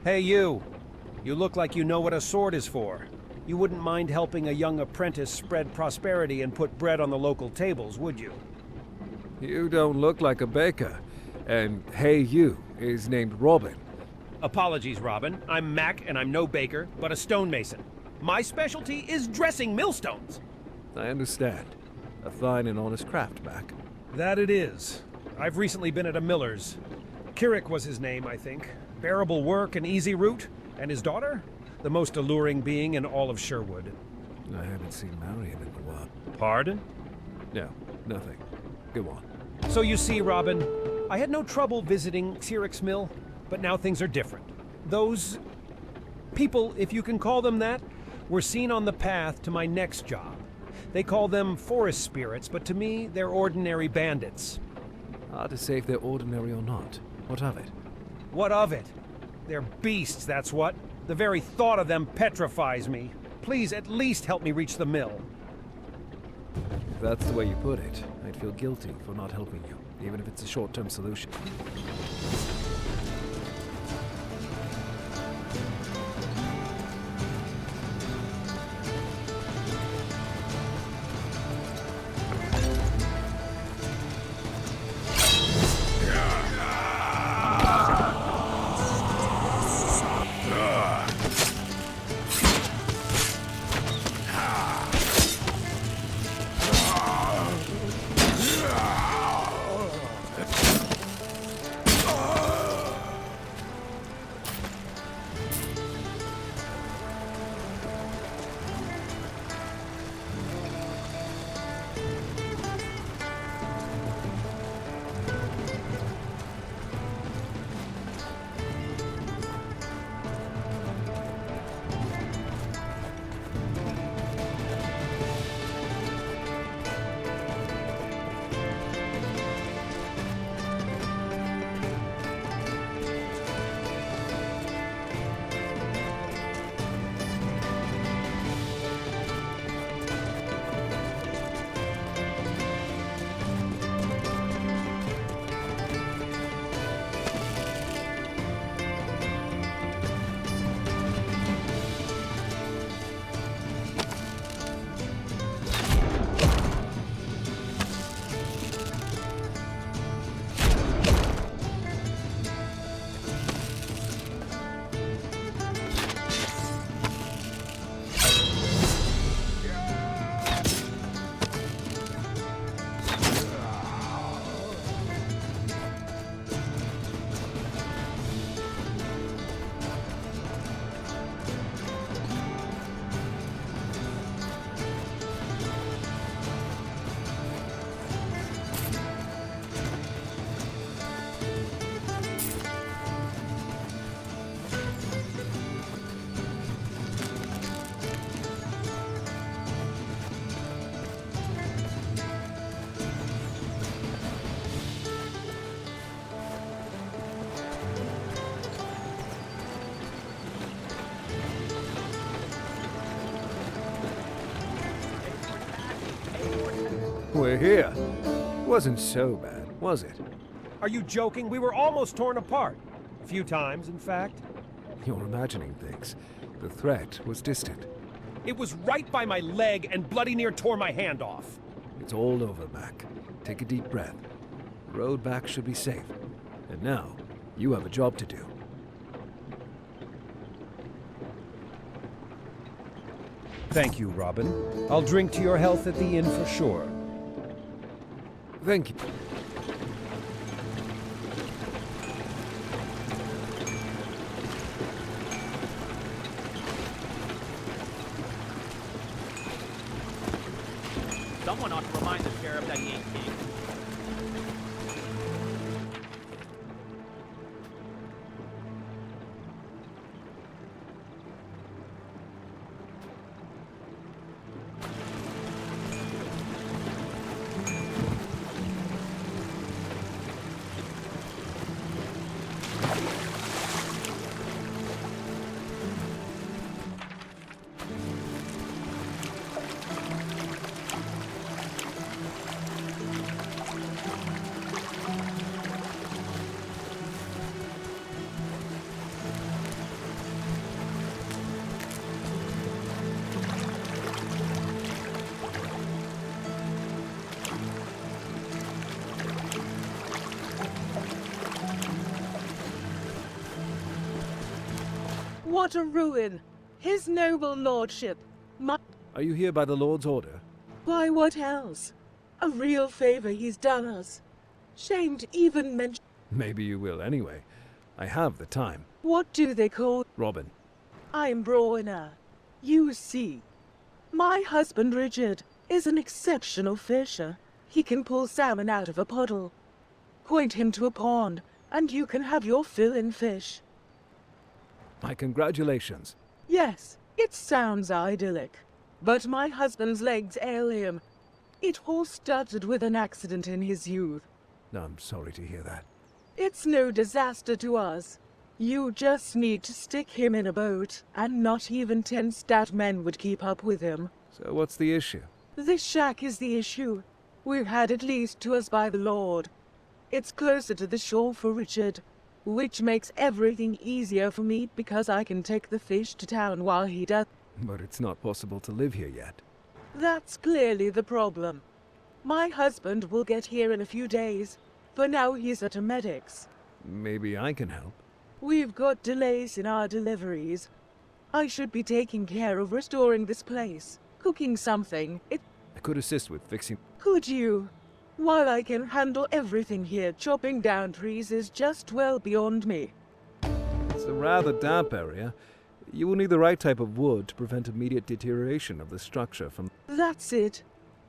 Hey, you. You look like you know what a sword is for. You wouldn't mind helping a young apprentice spread prosperity and put bread on the local tables, would you? You don't look like a baker. And hey, you is named Robin. Apologies, Robin. I'm Mac, and I'm no baker, but a stonemason. My specialty is dressing millstones. I understand. A fine and honest craft, Mac. That it is. I've recently been at a miller's. Kirik was his name, I think. Bearable work and easy route. And his daughter? The most alluring being in all of Sherwood. I haven't seen Marion in a while. Pardon? No, nothing. Go on. So you see, Robin, I had no trouble visiting Kirik's mill, but now things are different. Those people, if you can call them that, were seen on the path to my next job. They call them forest spirits, but to me, they're ordinary bandits. Hard to say if they're ordinary or not. What of it? What of it? They're beasts, that's what. The very thought of them petrifies me. Please at least help me reach the mill. If that's the way you put it, I'd feel guilty for not helping you, even if it's a short-term solution. We're here. Wasn't so bad, was it? Are you joking? We were almost torn apart. A few times, in fact. You're imagining things. The threat was distant. It was right by my leg and bloody near tore my hand off. It's all over, Mac. Take a deep breath. The road back should be safe. And now, you have a job to do. Thank you, Robin. I'll drink to your health at the inn for sure. Thank you. Someone ought to remind the sheriff that he ain't king. What a ruin! His noble lordship. Are you here by the Lord's order? Why, what else? A real favor he's done us. Shame to even mention. Maybe you will anyway. I have the time. What do they call? Robin. I'm Broiner. You see, my husband Richard is an exceptional fisher. He can pull salmon out of a puddle. Point him to a pond, and you can have your fill in fish. My congratulations. Yes, it sounds idyllic. But my husband's legs ail him. It all started with an accident in his youth. I'm sorry to hear that. It's no disaster to us. You just need to stick him in a boat, and not even 10 stout men would keep up with him. So what's the issue? This shack is the issue. We're had at least to us by the Lord. It's closer to the shore for Richard, which makes everything easier for me because I can take the fish to town while he does. But it's not possible to live here yet. That's clearly the problem. My husband will get here in a few days. For now he's at a medic's. Maybe I can help. We've got delays in our deliveries. I should be taking care of restoring this place, cooking something. I could assist with fixing... Could you? While I can handle everything here, chopping down trees is just well beyond me. It's a rather damp area. You will need the right type of wood to prevent immediate deterioration of the structure from... That's it.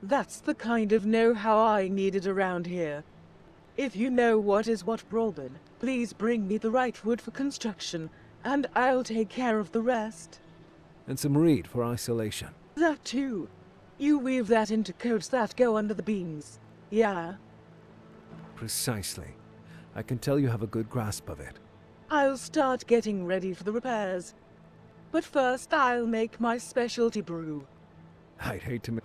That's the kind of know-how I needed around here. If you know what is what, Robin, please bring me the right wood for construction, and I'll take care of the rest. And some reed for isolation. That too. You weave that into coats that go under the beams. Yeah. Precisely. I can tell you have a good grasp of it. I'll start getting ready for the repairs. But first I'll make my specialty brew. I'd hate to...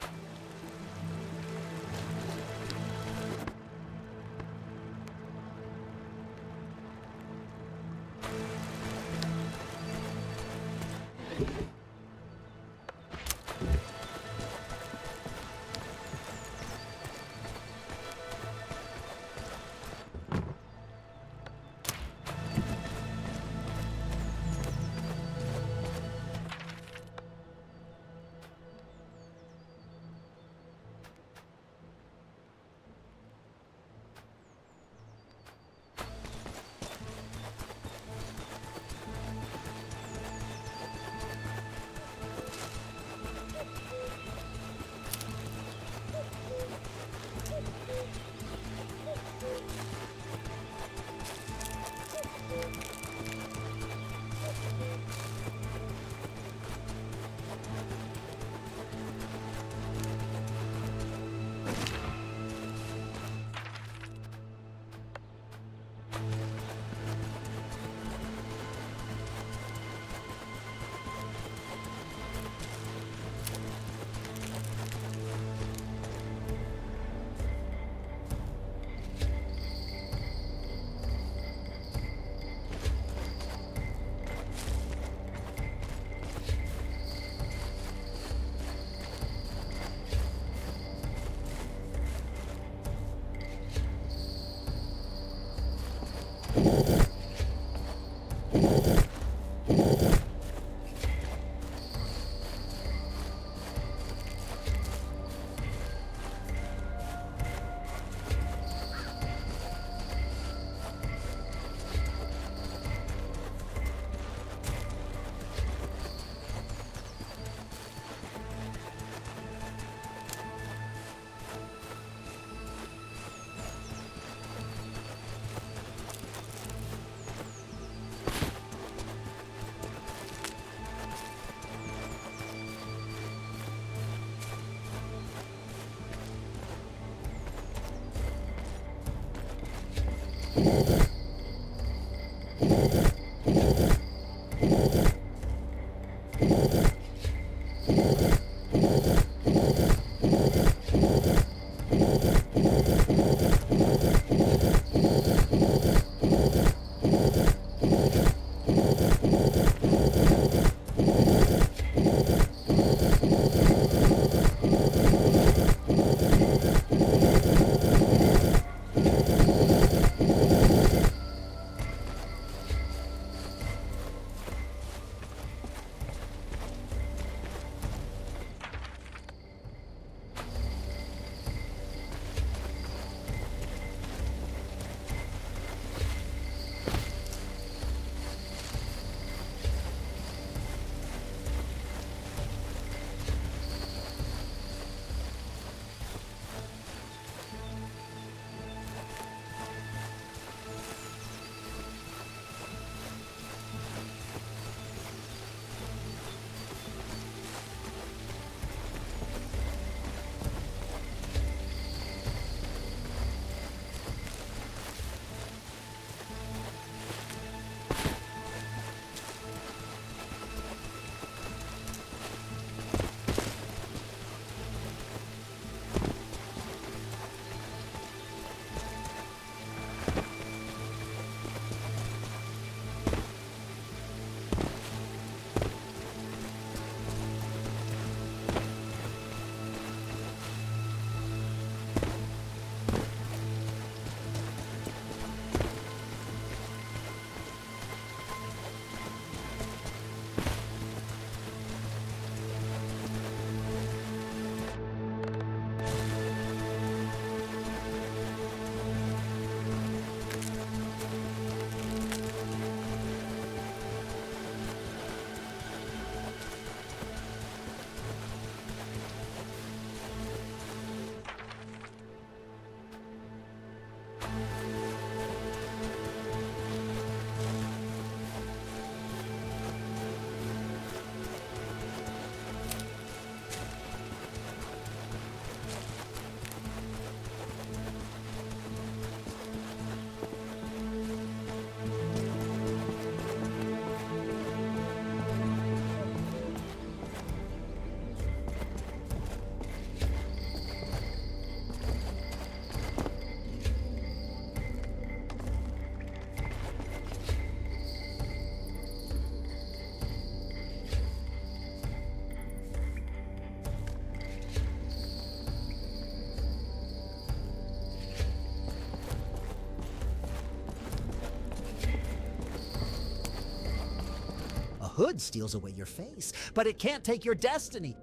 hood steals away your face, but it can't take your destiny.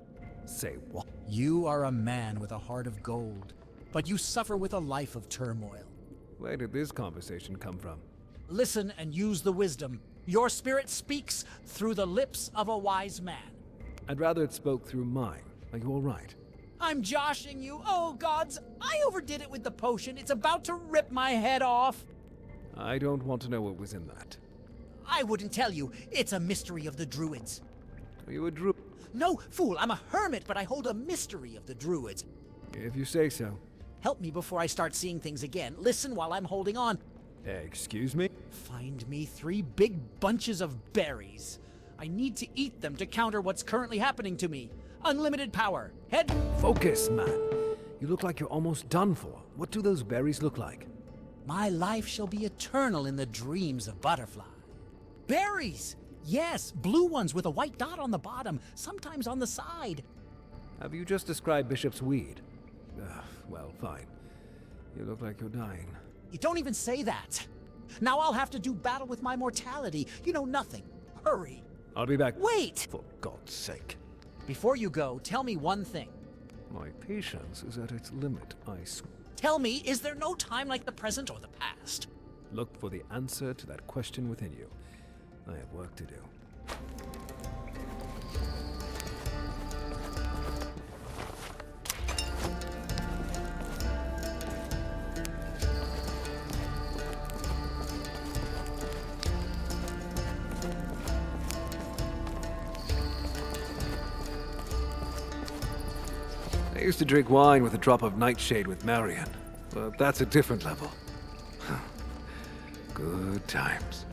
Say what? You are a man with a heart of gold, but you suffer with a life of turmoil. Where did this conversation come from? Listen and use the wisdom. Your spirit speaks through the lips of a wise man. I'd rather it spoke through mine. Are you all right? I'm joshing you. Oh, gods, I overdid it with the potion. It's about to rip my head off. I don't want to know what was in that. I wouldn't tell you. It's a mystery of the druids. Are you a druid? No, fool, I'm a hermit, but I hold a mystery of the druids. If you say so. Help me before I start seeing things again. Listen while I'm holding on. Excuse me? Find me 3 big bunches of berries. I need to eat them to counter what's currently happening to me. Unlimited power. Head. Focus, man. You look like you're almost done for. What do those berries look like? My life shall be eternal in the dreams of butterfly. Berries! Yes, blue ones with a white dot on the bottom, sometimes on the side. Have you just described Bishop's weed? Well, fine. You look like you're dying. You don't even say that. Now I'll have to do battle with my mortality. You know nothing. Hurry. I'll be back. Wait! For God's sake. Before you go, tell me one thing. My patience is at its limit, I swear. Tell me, is there no time like the present or the past? Look for the answer to that question within you. I have work to do. I used to drink wine with a drop of nightshade with Marion, but that's a different level. Good times.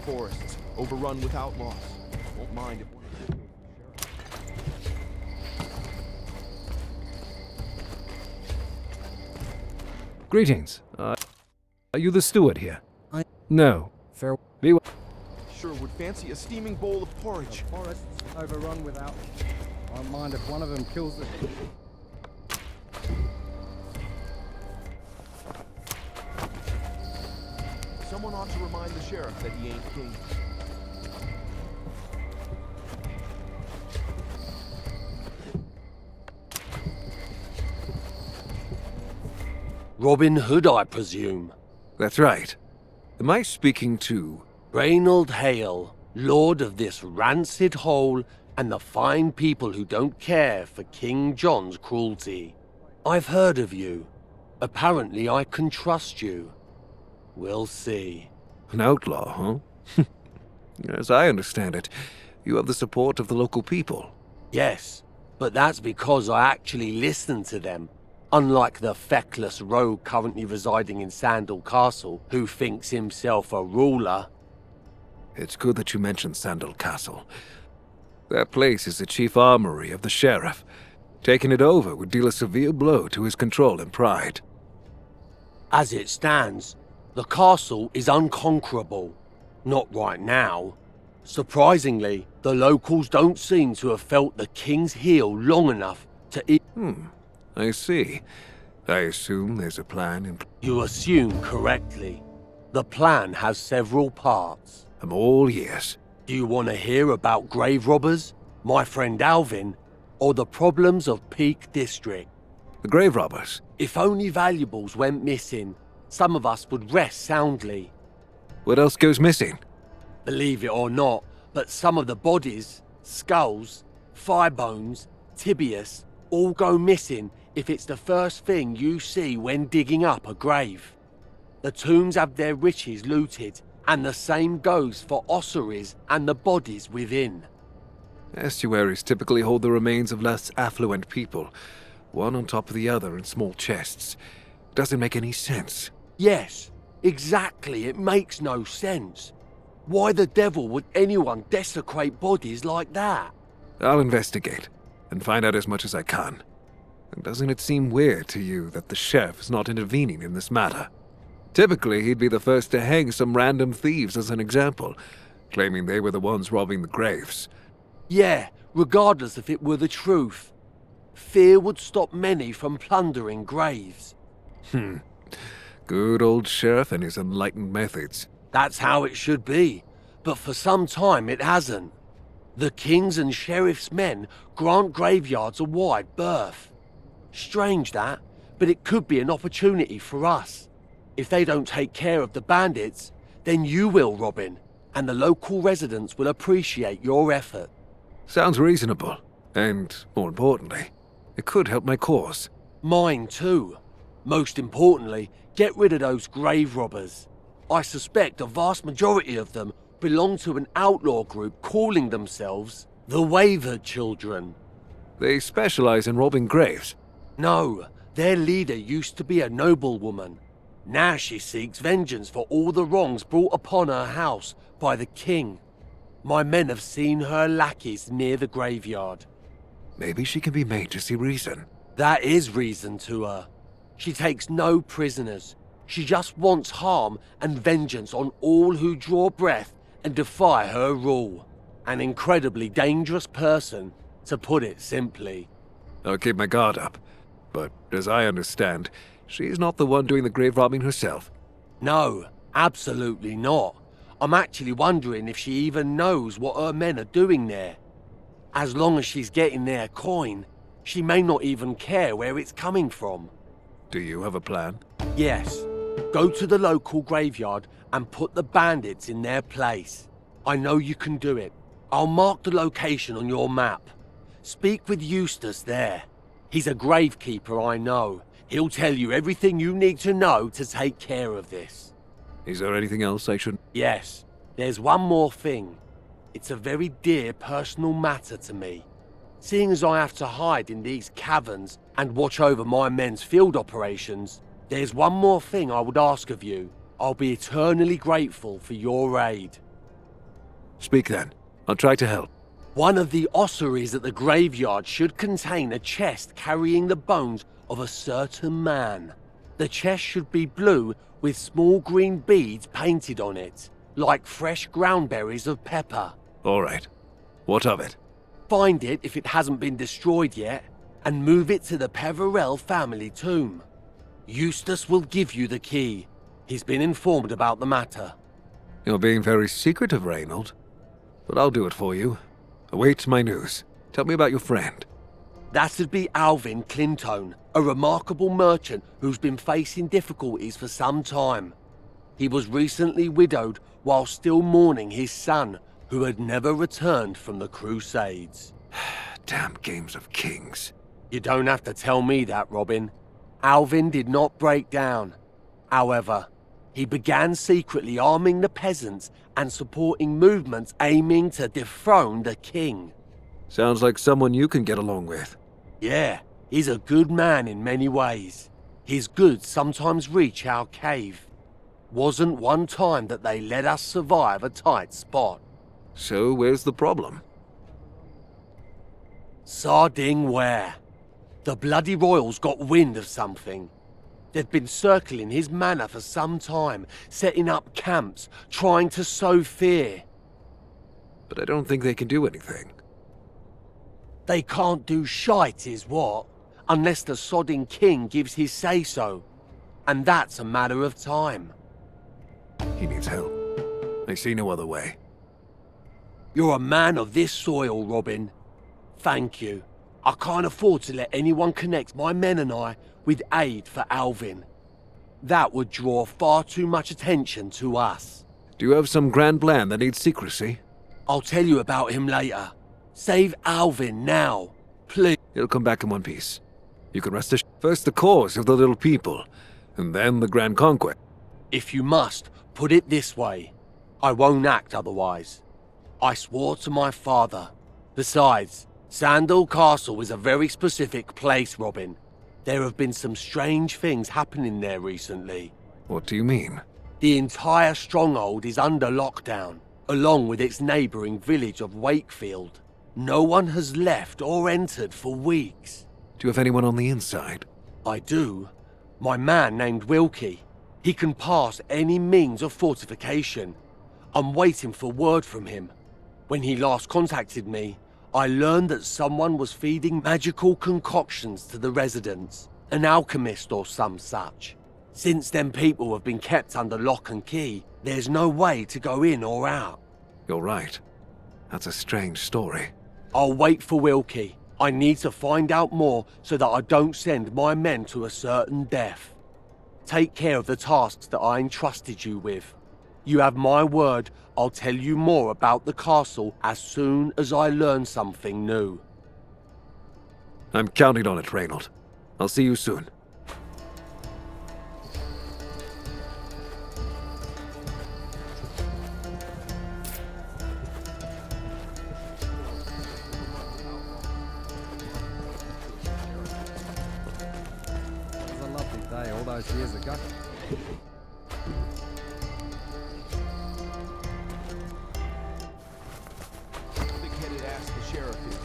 forests, overrun with outlaws. Won't mind if Greetings. Are you the steward here? No. Farewell. Be well. Sure would fancy a steaming bowl of porridge. Forests overrun without. I don't mind if one of them kills the. Someone ought to remind the sheriff that he ain't king. Robin Hood, I presume. That's right. Am I speaking to... Reynold Hale, lord of this rancid hole and the fine people who don't care for King John's cruelty. I've heard of you. Apparently I can trust you. We'll see. an outlaw, huh? As I understand it, you have the support of the local people. Yes, but that's because I actually listen to them. Unlike the feckless rogue currently residing in Sandal Castle, who thinks himself a ruler. It's good that you mentioned Sandal Castle. That place is the chief armory of the sheriff. Taking it over would deal a severe blow to his control and pride. As it stands, the castle is unconquerable. Not right now. Surprisingly, the locals don't seem to have felt the king's heel long enough to I see. I assume there's a plan in... You assume correctly. The plan has several parts. I'm all ears. Do you want to hear about grave robbers, my friend Alvin, or the problems of Peak District? The grave robbers. If only valuables went missing, some of us would rest soundly. What else goes missing? Believe it or not, but some of the bodies, skulls, thigh bones, tibias, all go missing if it's the first thing you see when digging up a grave. The tombs have their riches looted, and the same goes for ossuaries and the bodies within. Estuaries typically hold the remains of less affluent people, one on top of the other in small chests. Doesn't make any sense. Yes, exactly, it makes no sense. Why the devil would anyone desecrate bodies like that? I'll investigate and find out as much as I can. And doesn't it seem weird to you that the sheriff is not intervening in this matter? Typically, he'd be the first to hang some random thieves as an example, claiming they were the ones robbing the graves. Yeah, regardless if it were the truth. Fear would stop many from plundering graves. Good old sheriff and his enlightened methods. That's how it should be, but for some time it hasn't. The king's and sheriff's men grant graveyards a wide berth. Strange that, but it could be an opportunity for us. If they don't take care of the bandits, then you will, Robin, and the local residents will appreciate your effort. Sounds reasonable, and, more importantly, it could help my cause. Mine too. Most importantly, get rid of those grave robbers. I suspect a vast majority of them belong to an outlaw group calling themselves the Wavered Children. They specialize in robbing graves. No, their leader used to be a noblewoman. Now she seeks vengeance for all the wrongs brought upon her house by the king. My men have seen her lackeys near the graveyard. Maybe she can be made to see reason. That is reason to her. She takes no prisoners. She just wants harm and vengeance on all who draw breath and defy her rule. An incredibly dangerous person, to put it simply. I'll keep my guard up. But, as I understand, she's not the one doing the grave robbing herself. No, absolutely not. I'm actually wondering if she even knows what her men are doing there. As long as she's getting their coin, she may not even care where it's coming from. Do you have a plan? Yes. Go to the local graveyard and put the bandits in their place. I know you can do it. I'll mark the location on your map. Speak with Eustace there. He's a gravekeeper I know. He'll tell you everything you need to know to take care of this. Is there anything else I should... Yes, there's one more thing. It's a very dear personal matter to me. Seeing as I have to hide in these caverns and watch over my men's field operations, there's one more thing I would ask of you. I'll be eternally grateful for your aid. Speak then. I'll try to help. One of the ossuaries at the graveyard should contain a chest carrying the bones of a certain man. The chest should be blue with small green beads painted on it, like fresh ground berries of pepper. All right. What of it? Find it if it hasn't been destroyed yet, and move it to the Peverell family tomb. Eustace will give you the key. He's been informed about the matter. You're being very secretive, Reynold. But I'll do it for you. Await my news. Tell me about your friend. That'd be Alvin Clintone, a remarkable merchant who's been facing difficulties for some time. He was recently widowed while still mourning his son, who had never returned from the Crusades. Damn games of kings. You don't have to tell me that, Robin. Alvin did not break down. However, he began secretly arming the peasants and supporting movements aiming to dethrone the king. Sounds like someone you can get along with. Yeah, he's a good man in many ways. His goods sometimes reach our cave. Wasn't one time that they let us survive a tight spot. So where's the problem? Sarding where? The bloody royals got wind of something. They've been circling his manor for some time, setting up camps, trying to sow fear. But I don't think they can do anything. They can't do shite is what, unless the sodding king gives his say-so. And that's a matter of time. He needs help. I see no other way. You're a man of this soil, Robin. Thank you. I can't afford to let anyone connect my men and I with aid for Alvin. That would draw far too much attention to us. Do you have some grand plan that needs secrecy? I'll tell you about him later. Save Alvin now, please. He'll come back in one piece. You can rest assured. First the cause of the little people, and then the grand conquest. If you must, put it this way. I won't act otherwise. I swore to my father. Besides, Sandal Castle is a very specific place, Robin. There have been some strange things happening there recently. What do you mean? The entire stronghold is under lockdown, along with its neighbouring village of Wakefield. No one has left or entered for weeks. Do you have anyone on the inside? I do. My man named Wilkie. He can pass any means of fortification. I'm waiting for word from him. When he last contacted me, I learned that someone was feeding magical concoctions to the residents, an alchemist or some such. Since then, people have been kept under lock and key. There's no way to go in or out. You're right. That's a strange story. I'll wait for Wilkie. I need to find out more so that I don't send my men to a certain death. Take care of the tasks that I entrusted you with. You have my word, I'll tell you more about the castle as soon as I learn something new. I'm counting on it, Reynold. I'll see you soon. It was a lovely day all those years ago. Thick-headed ass the sheriff is.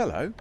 Hello.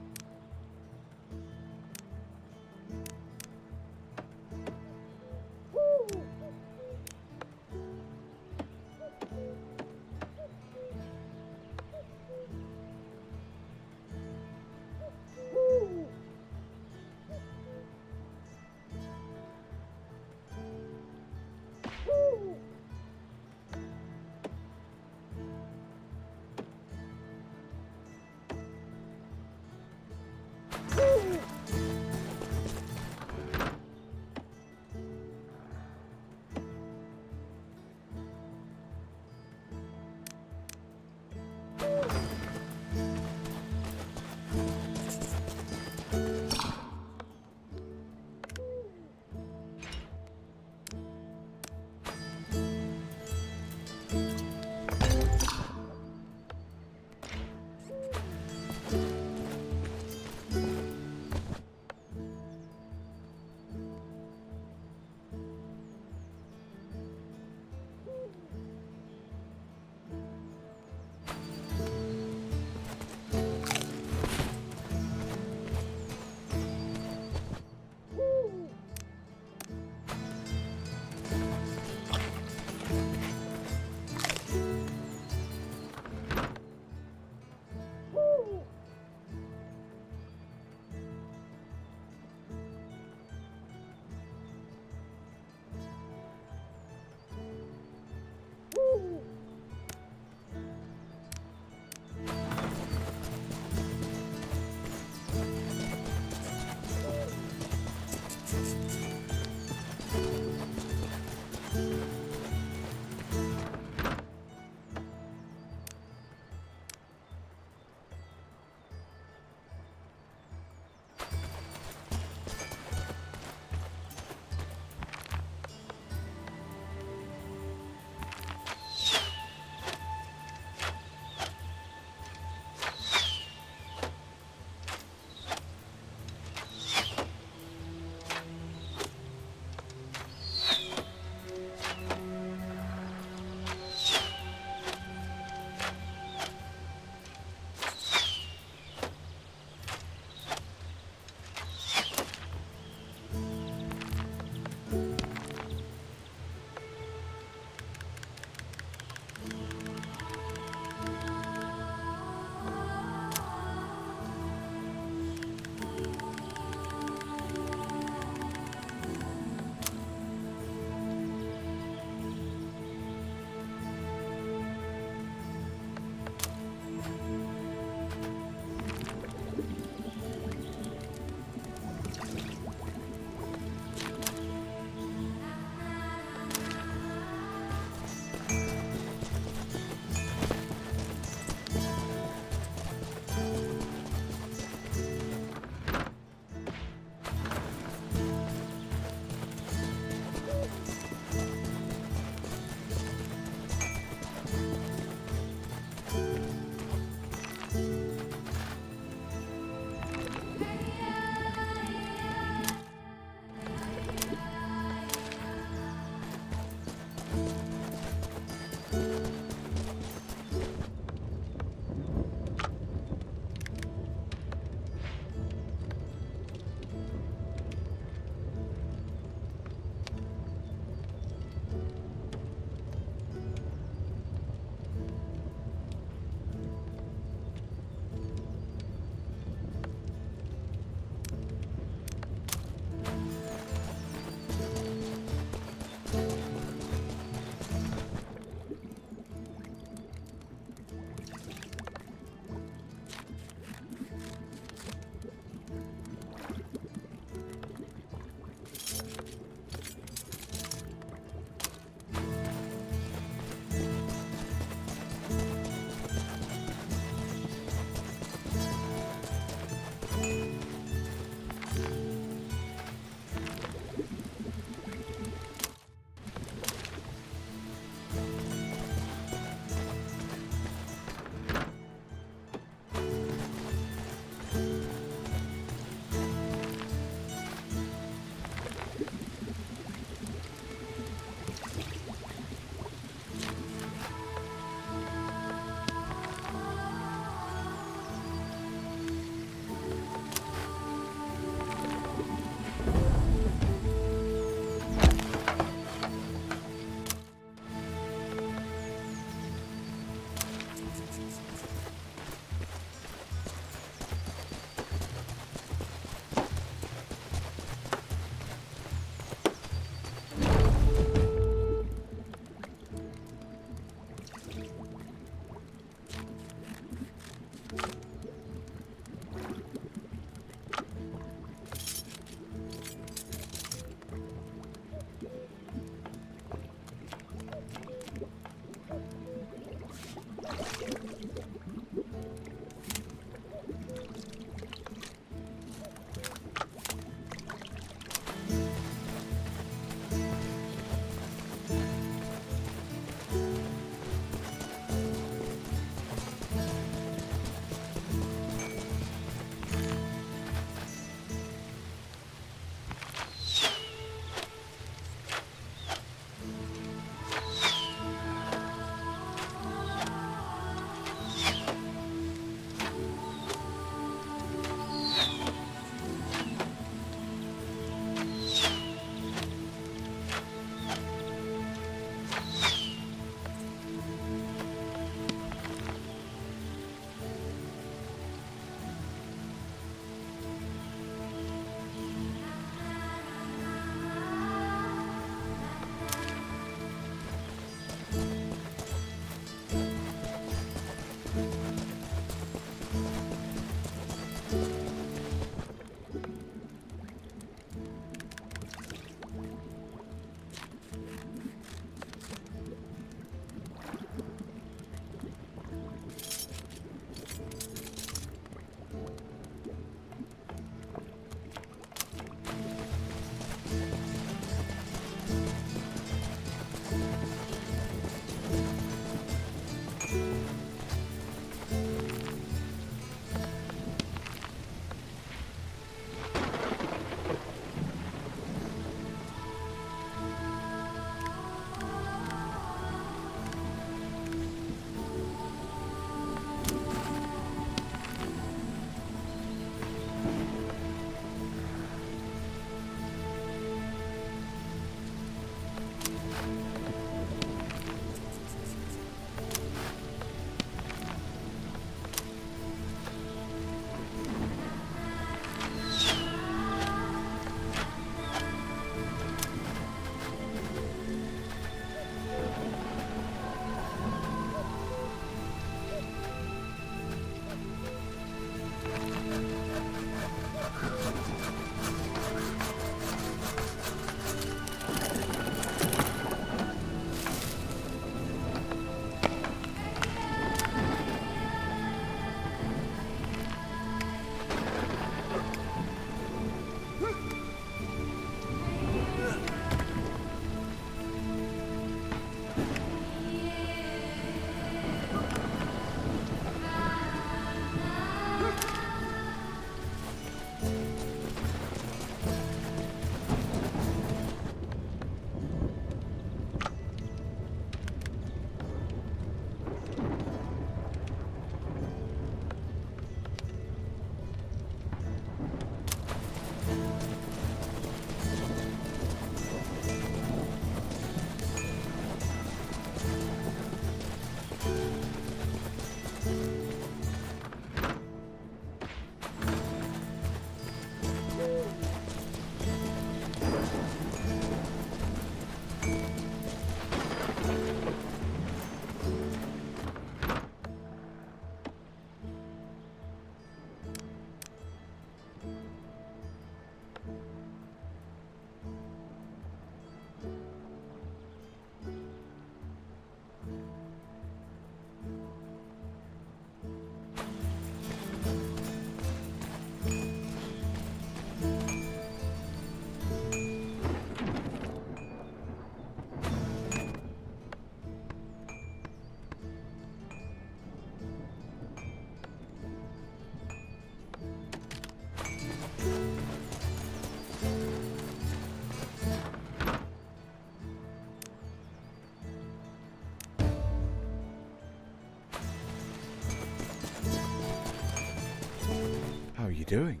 doing?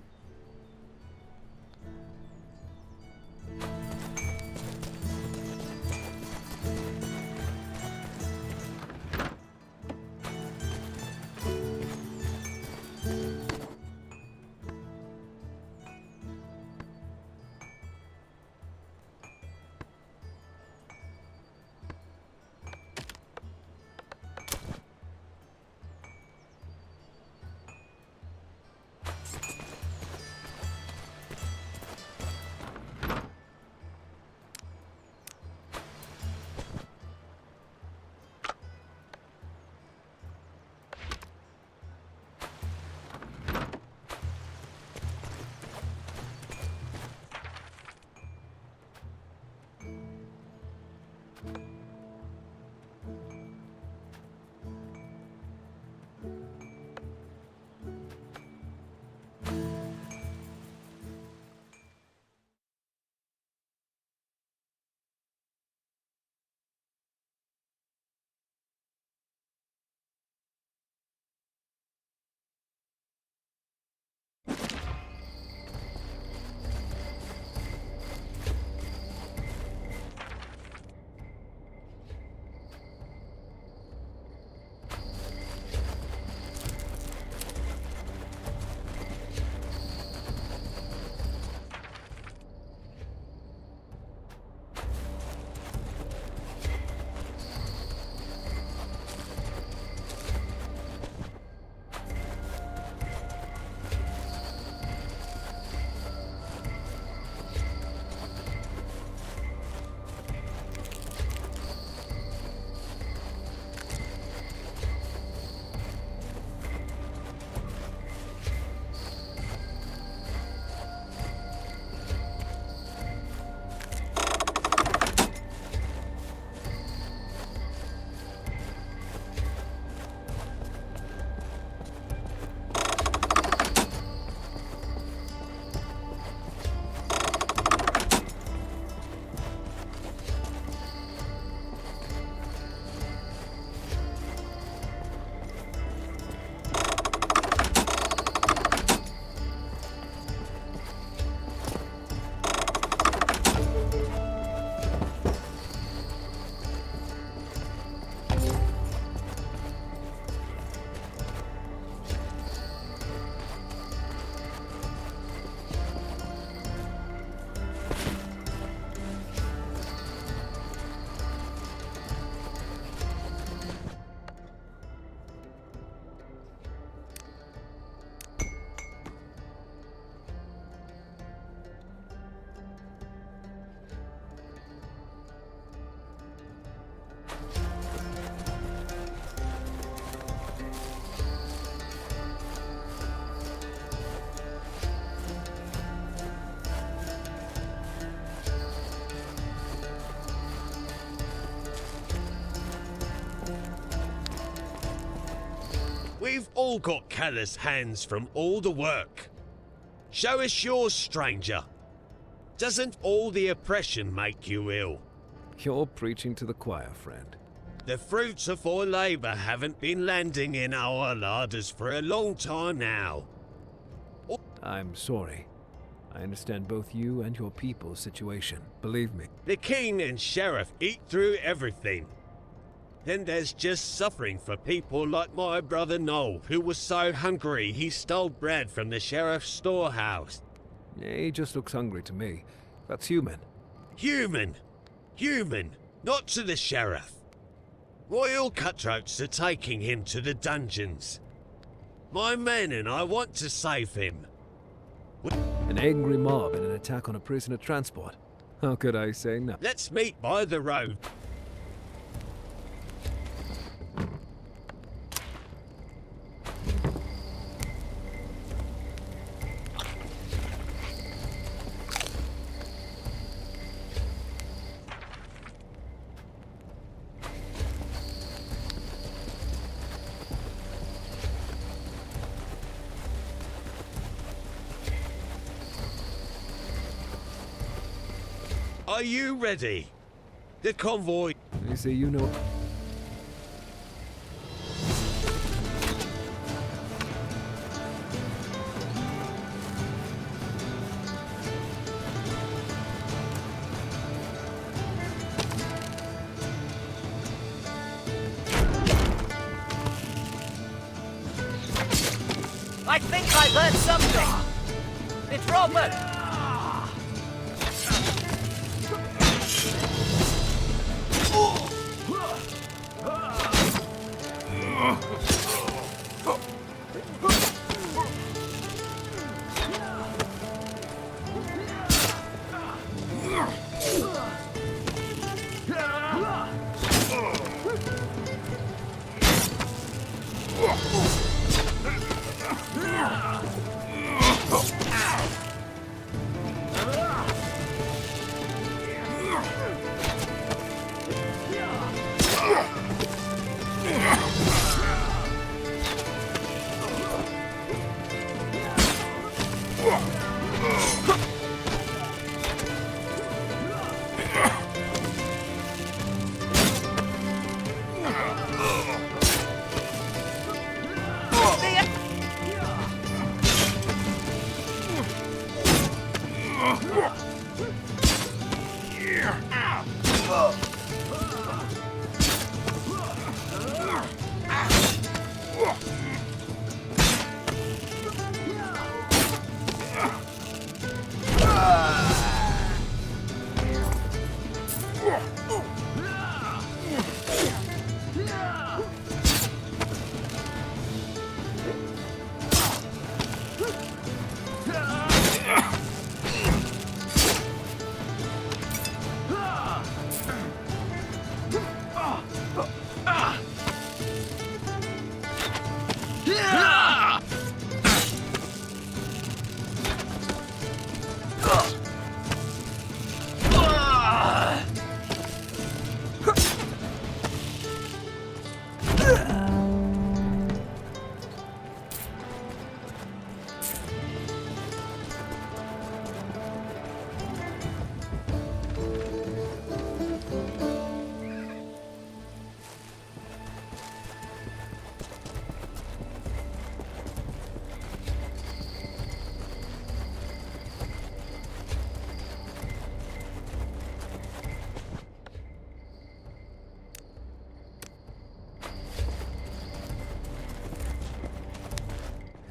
We've all got callous hands from all the work. Show us yours, stranger. Doesn't all the oppression make you ill? You're preaching to the choir, friend. The fruits of our labour haven't been landing in our larders for a long time now. I'm sorry. I understand both you and your people's situation. Believe me. The king and sheriff eat through everything. Then there's just suffering for people like my brother Noel, who was so hungry he stole bread from the sheriff's storehouse. He just looks hungry to me. That's human. Human! Human! Not to the sheriff. Royal cutthroats are taking him to the dungeons. My men and I want to save him. An angry mob and an attack on a prisoner transport. How could I say no? Let's meet by the road. Are you ready? The convoy. You see, you know. think I heard something. It's Robert.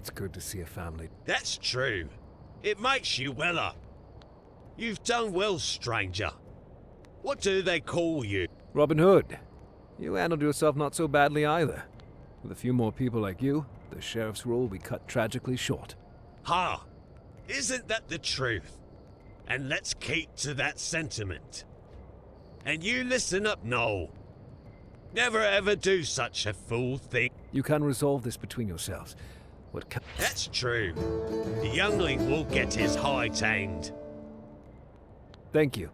It's good to see a family. That's true. It makes you weller. You've done well, stranger. What do they call you? Robin Hood, you handled yourself not so badly either. With a few more people like you, the sheriff's role will be cut tragically short. Ha! Isn't that the truth? And let's keep to that sentiment. And you listen up, Noel. Never ever do such a fool thing. You can resolve this between yourselves. That's true. The youngling will get his hide tamed. Thank you.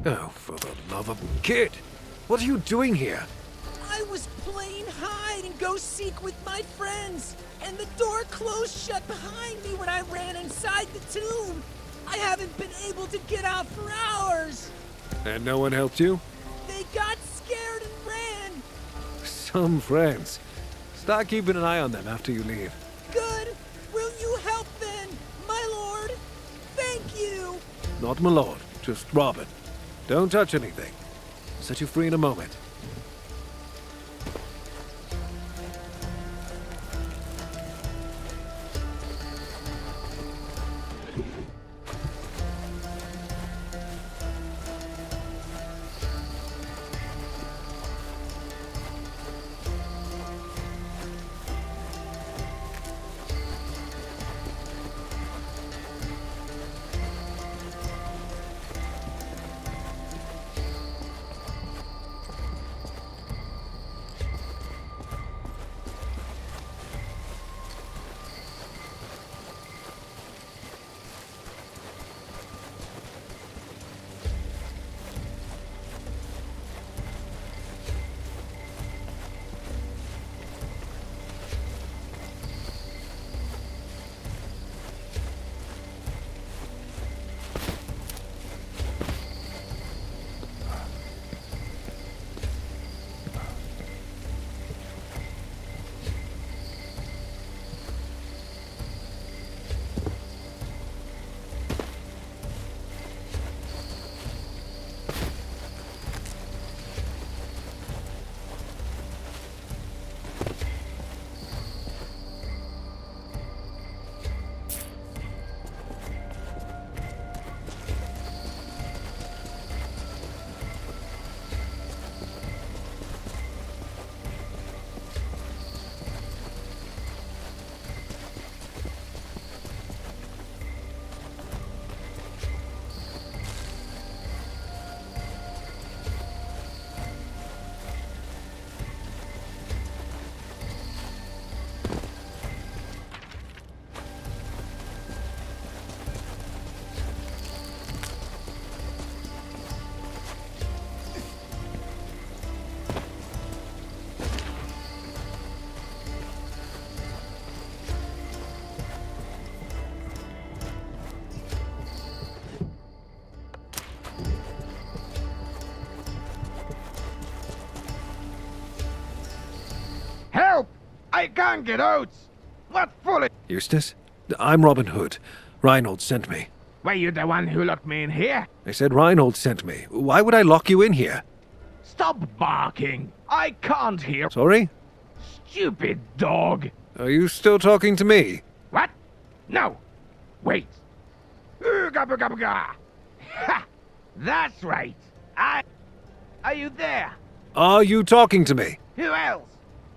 Oh, for the love of... Kid! What are you doing here? I was playing hide and go seek with my friends, and the door closed shut behind me when I ran inside the tomb. I haven't been able to get out for hours. And no one helped you? They got scared and ran. Some friends. Start keeping an eye on them after you leave. Good. Will you help then, my lord? Thank you. Not my lord, just Robin. Don't touch anything. I'll set you free in a moment. Help! I can't get out! What fool? Eustace? I'm Robin Hood. Reinhold sent me. Were you the one who locked me in here? I said Reinhold sent me. Why would I lock you in here? Stop barking! I can't hear. Sorry? Stupid dog! Are you still talking to me? What? No! Wait! Ooga booga booga! Ha! That's right! Are you there? Are you talking to me? Who else?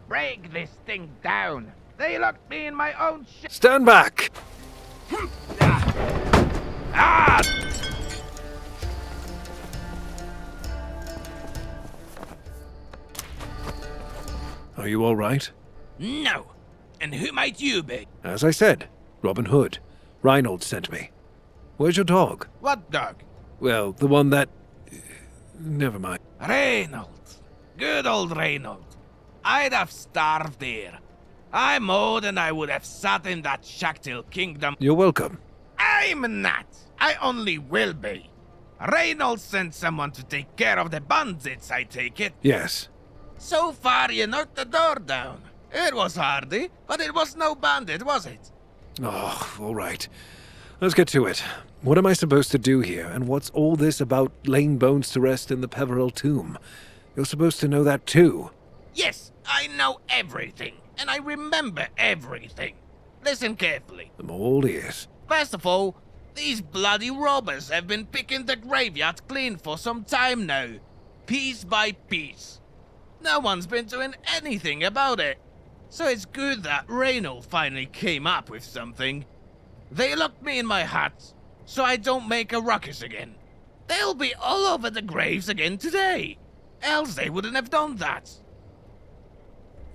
Break this thing down! They locked me in my own shit! Stand back! Ah! Are you all right? No! And who might you be? As I said, Robin Hood. Reinhold sent me. Where's your dog? What dog? Well, the one that... Never mind. Reynold. Good old Reynold. I'd have starved here. I'm old and I would have sat in that shack till kingdom. You're welcome. I'm not. I only will be. Reynold sent someone to take care of the bandits, I take it. Yes. So far you knocked the door down. It was hardy, but it was no bandit, was it? Oh, all right. Let's get to it. What am I supposed to do here, and what's all this about laying bones to rest in the Peveril tomb? You're supposed to know that too. Yes, I know everything, and I remember everything. Listen carefully. I'm all ears. First of all, these bloody robbers have been picking the graveyard clean for some time now. Piece by piece. No one's been doing anything about it. So it's good that Reynold finally came up with something. They locked me in my hut, so I don't make a ruckus again. They'll be all over the graves again today. Else they wouldn't have done that.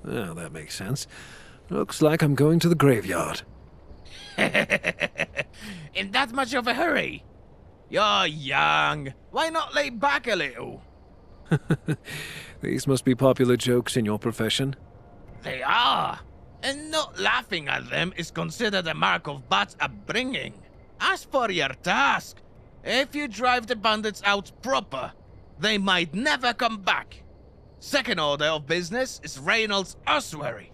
Well, that makes sense. Looks like I'm going to the graveyard. In that much of a hurry? You're young. Why not lay back a little? These must be popular jokes in your profession. They are. And not laughing at them is considered a mark of bad upbringing. As for your task, if you drive the bandits out proper, they might never come back. Second order of business is Reynolds' ossuary.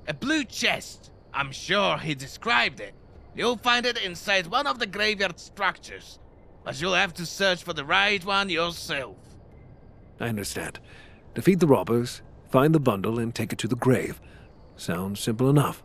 A blue chest. I'm sure he described it. You'll find it inside one of the graveyard structures, but you'll have to search for the right one yourself. I understand. Defeat the robbers, find the bundle, and take it to the grave. Sounds simple enough.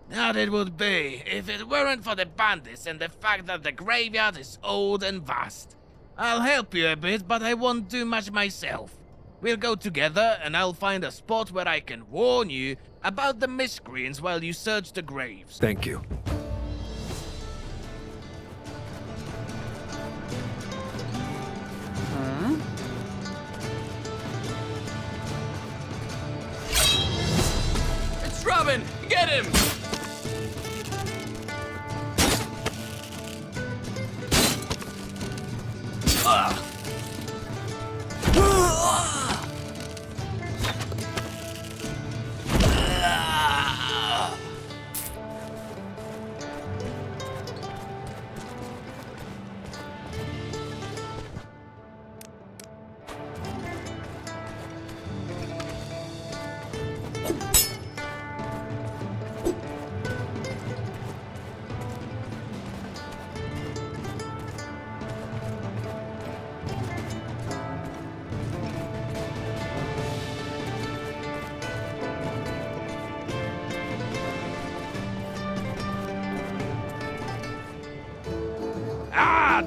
That it would be, if it weren't for the bandits and the fact that the graveyard is old and vast. I'll help you a bit, but I won't do much myself. We'll go together, and I'll find a spot where I can warn you about the miscreants while you search the graves. Thank you. It's Robin! Get him!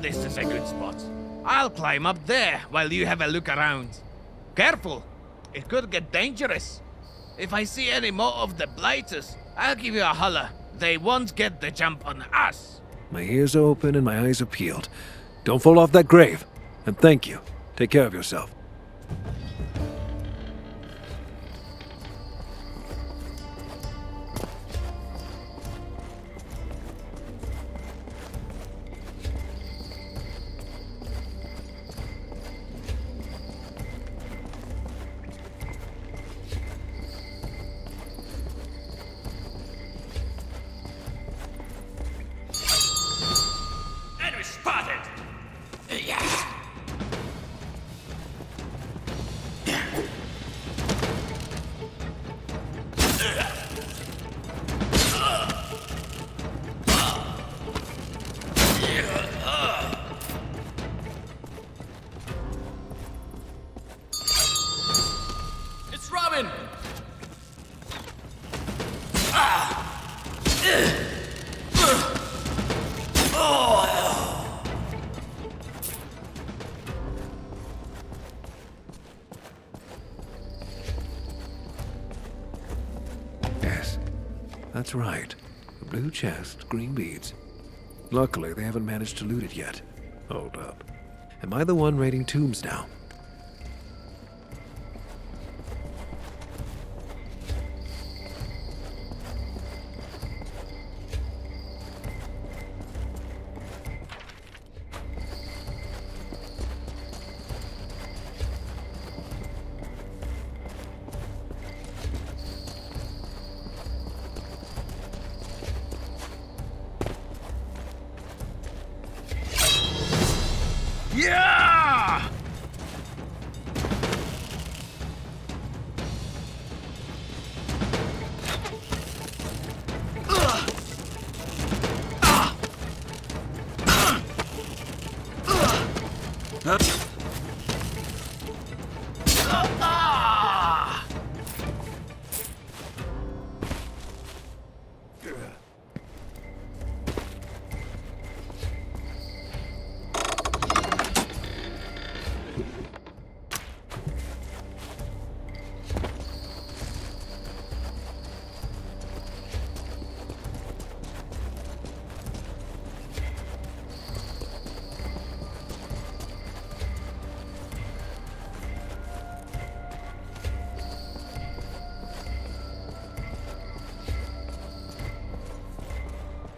This is a good spot. I'll climb up there while you have a look around. Careful, it could get dangerous. If I see any more of the blighters, I'll give you a holler. They won't get the jump on us. My ears are open and my eyes are peeled. Don't fall off that grave. And thank you. Take care of yourself. Yes, that's right. A blue chest, green beads. Luckily, they haven't managed to loot it yet. Hold up. Am I the one raiding tombs now? Yeah!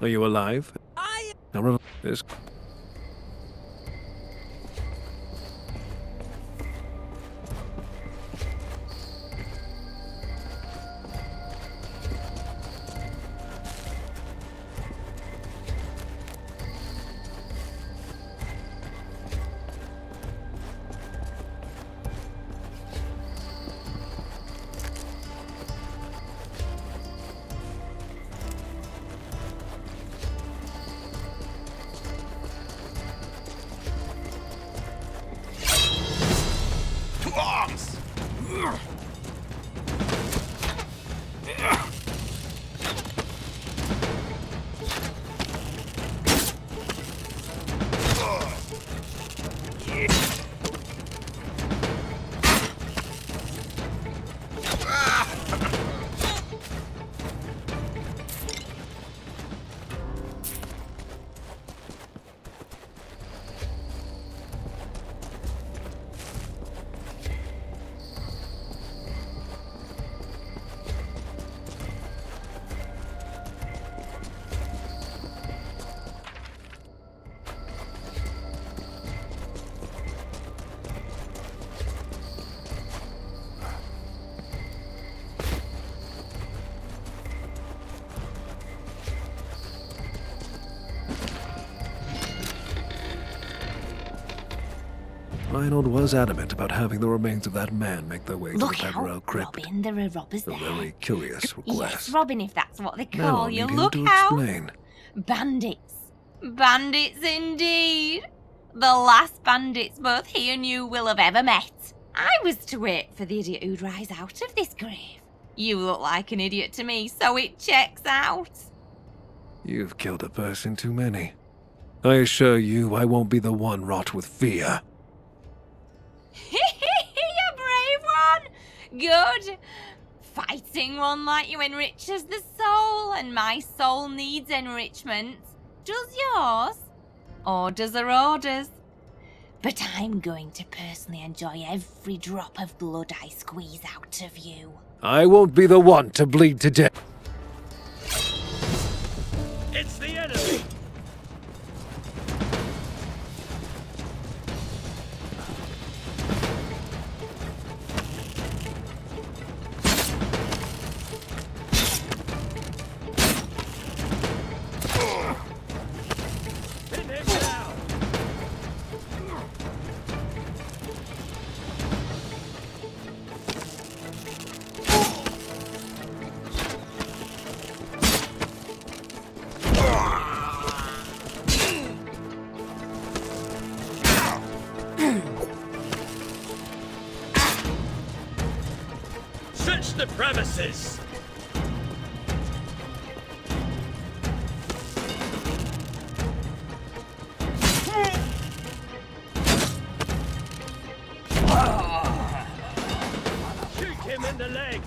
Are you alive? I Now, this Reinhold was adamant about having the remains of that man make their way to the Look Peverell out, crypt. Robin, there are robbers A there. very curious request. Yes, Robin, if that's what they Now call I'll you. need him Look to out! explain. Bandits. Bandits indeed. The last bandits both he and you will have ever met. I was to wait for the idiot who'd rise out of this grave. You look like an idiot to me, so it checks out. You've killed a person too many. I assure you, I won't be the one wrought with fear. You brave one. Good. Fighting one like you enriches the soul, and my soul needs enrichment. Does yours? Orders are orders. But I'm going to personally enjoy every drop of blood I squeeze out of you. I won't be the one to bleed to death. It's the enemy! Search the premises! Shoot him in the legs!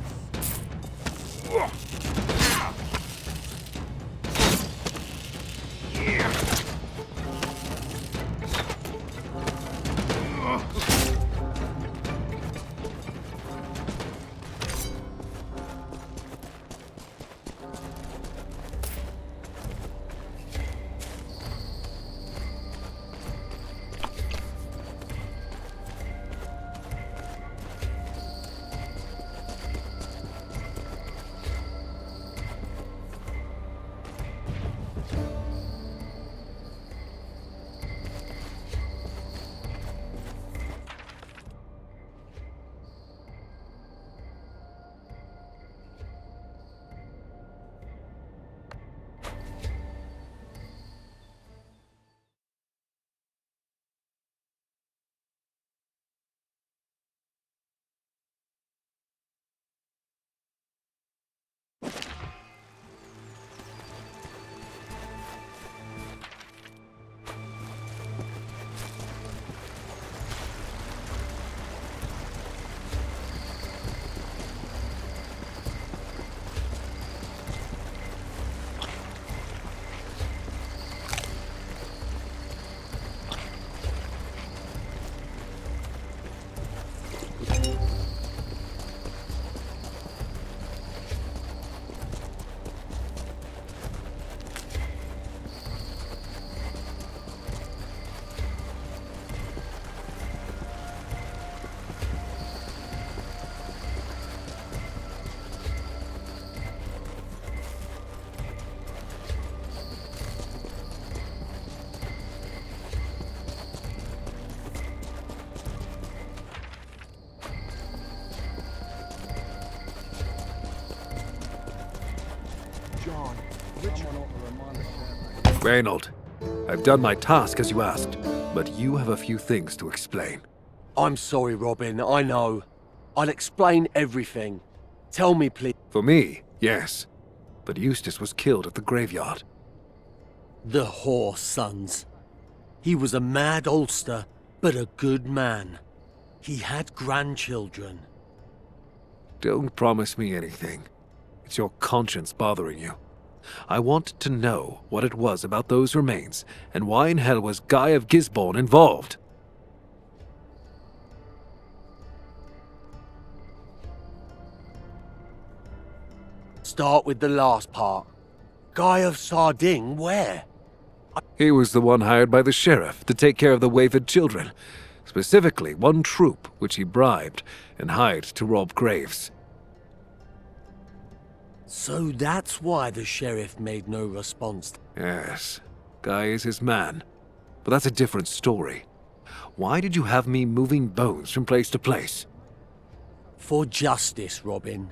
John, Reinhold, I've done my task as you asked, but you have a few things to explain. I'm sorry, Robin, I know. I'll explain everything. Tell me, please. For me, yes. But Eustace was killed at the graveyard. The whore sons. He was a mad Ulster, but a good man. He had grandchildren. Don't promise me anything. It's your conscience bothering you. I want to know what it was about those remains, and why in hell was Guy of Gisborne involved? Start with the last part. Guy of Sarding, where? He was the one hired by the sheriff to take care of the wayward children. Specifically, one troop which he bribed and hired to rob graves. So that's why the sheriff made no response. Yes, Guy is his man. But that's a different story. Why did you have me moving bones from place to place? For justice, Robin.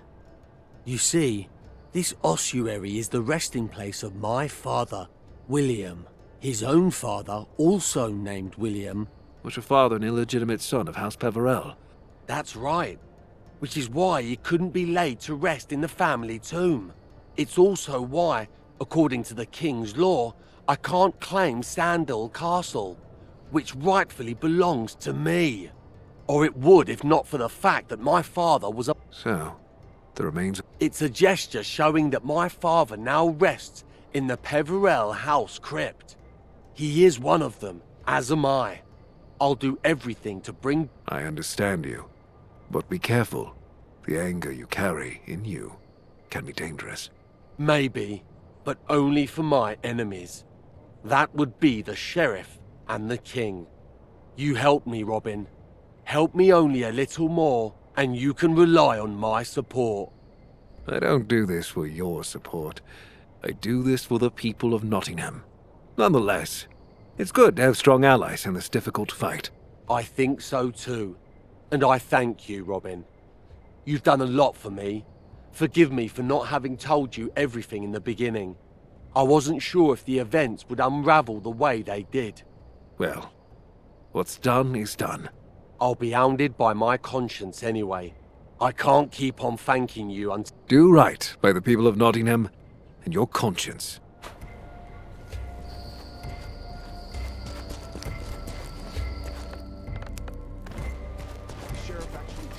You see, this ossuary is the resting place of my father, William. His own father, also named William. Was your father an illegitimate son of House Peverell? That's right. Which is why he couldn't be laid to rest in the family tomb. It's also why, according to the King's law, I can't claim Sandal Castle, which rightfully belongs to me. Or it would if not for the fact that my father was a... So, the remains... It's a gesture showing that my father now rests in the Peverell House crypt. He is one of them, as am I. I'll do everything to bring... I understand you. But be careful. The anger you carry in you can be dangerous. Maybe, but only for my enemies. That would be the Sheriff and the King. You helped me, Robin. Help me only a little more, and you can rely on my support. I don't do this for your support. I do this for the people of Nottingham. Nonetheless, it's good to have strong allies in this difficult fight. I think so too. And I thank you, Robin. You've done a lot for me. Forgive me for not having told you everything in the beginning. I wasn't sure if the events would unravel the way they did. Well, what's done is done. I'll be hounded by my conscience anyway. I can't keep on thanking you until... Do right by the people of Nottingham and your conscience. The sheriff actually...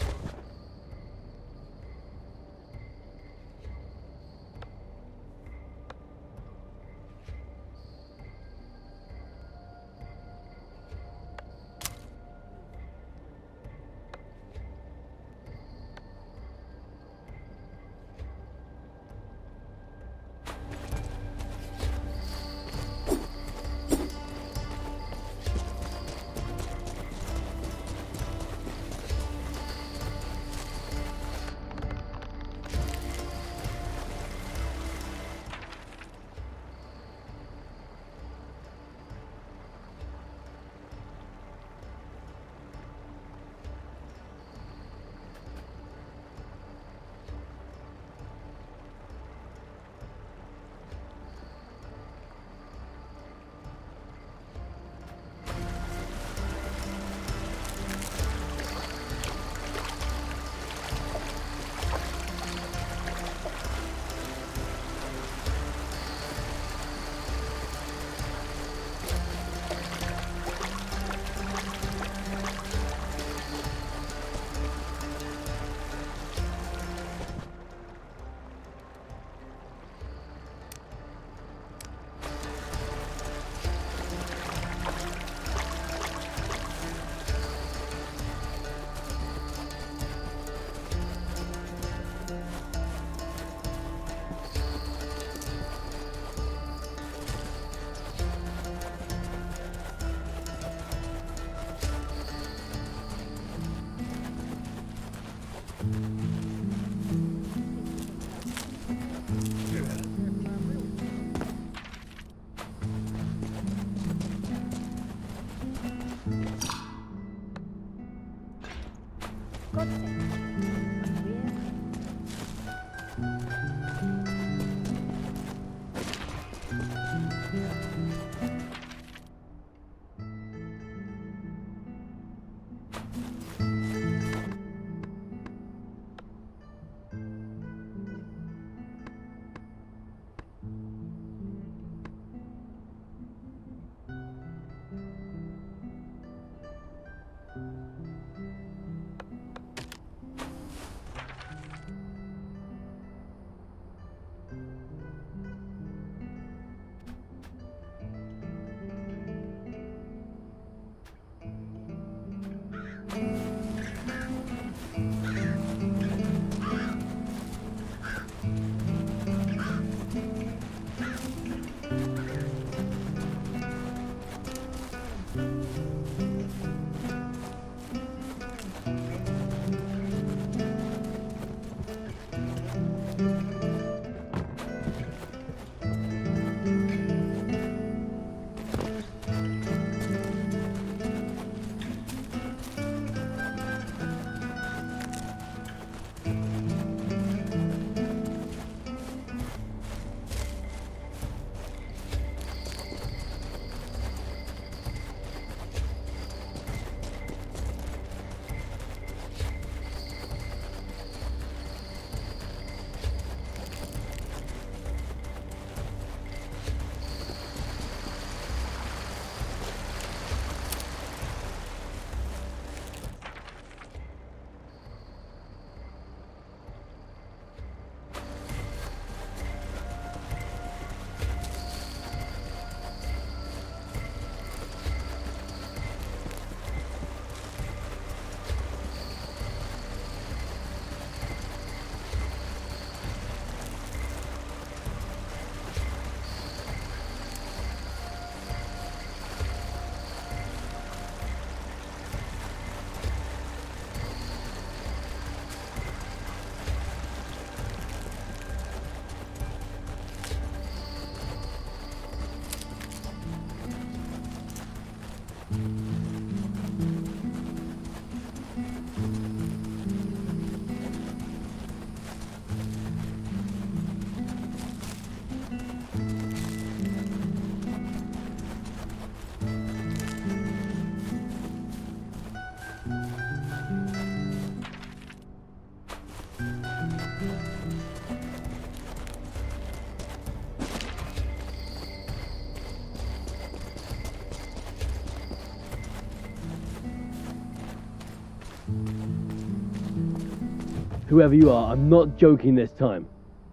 Whoever you are, I'm not joking this time.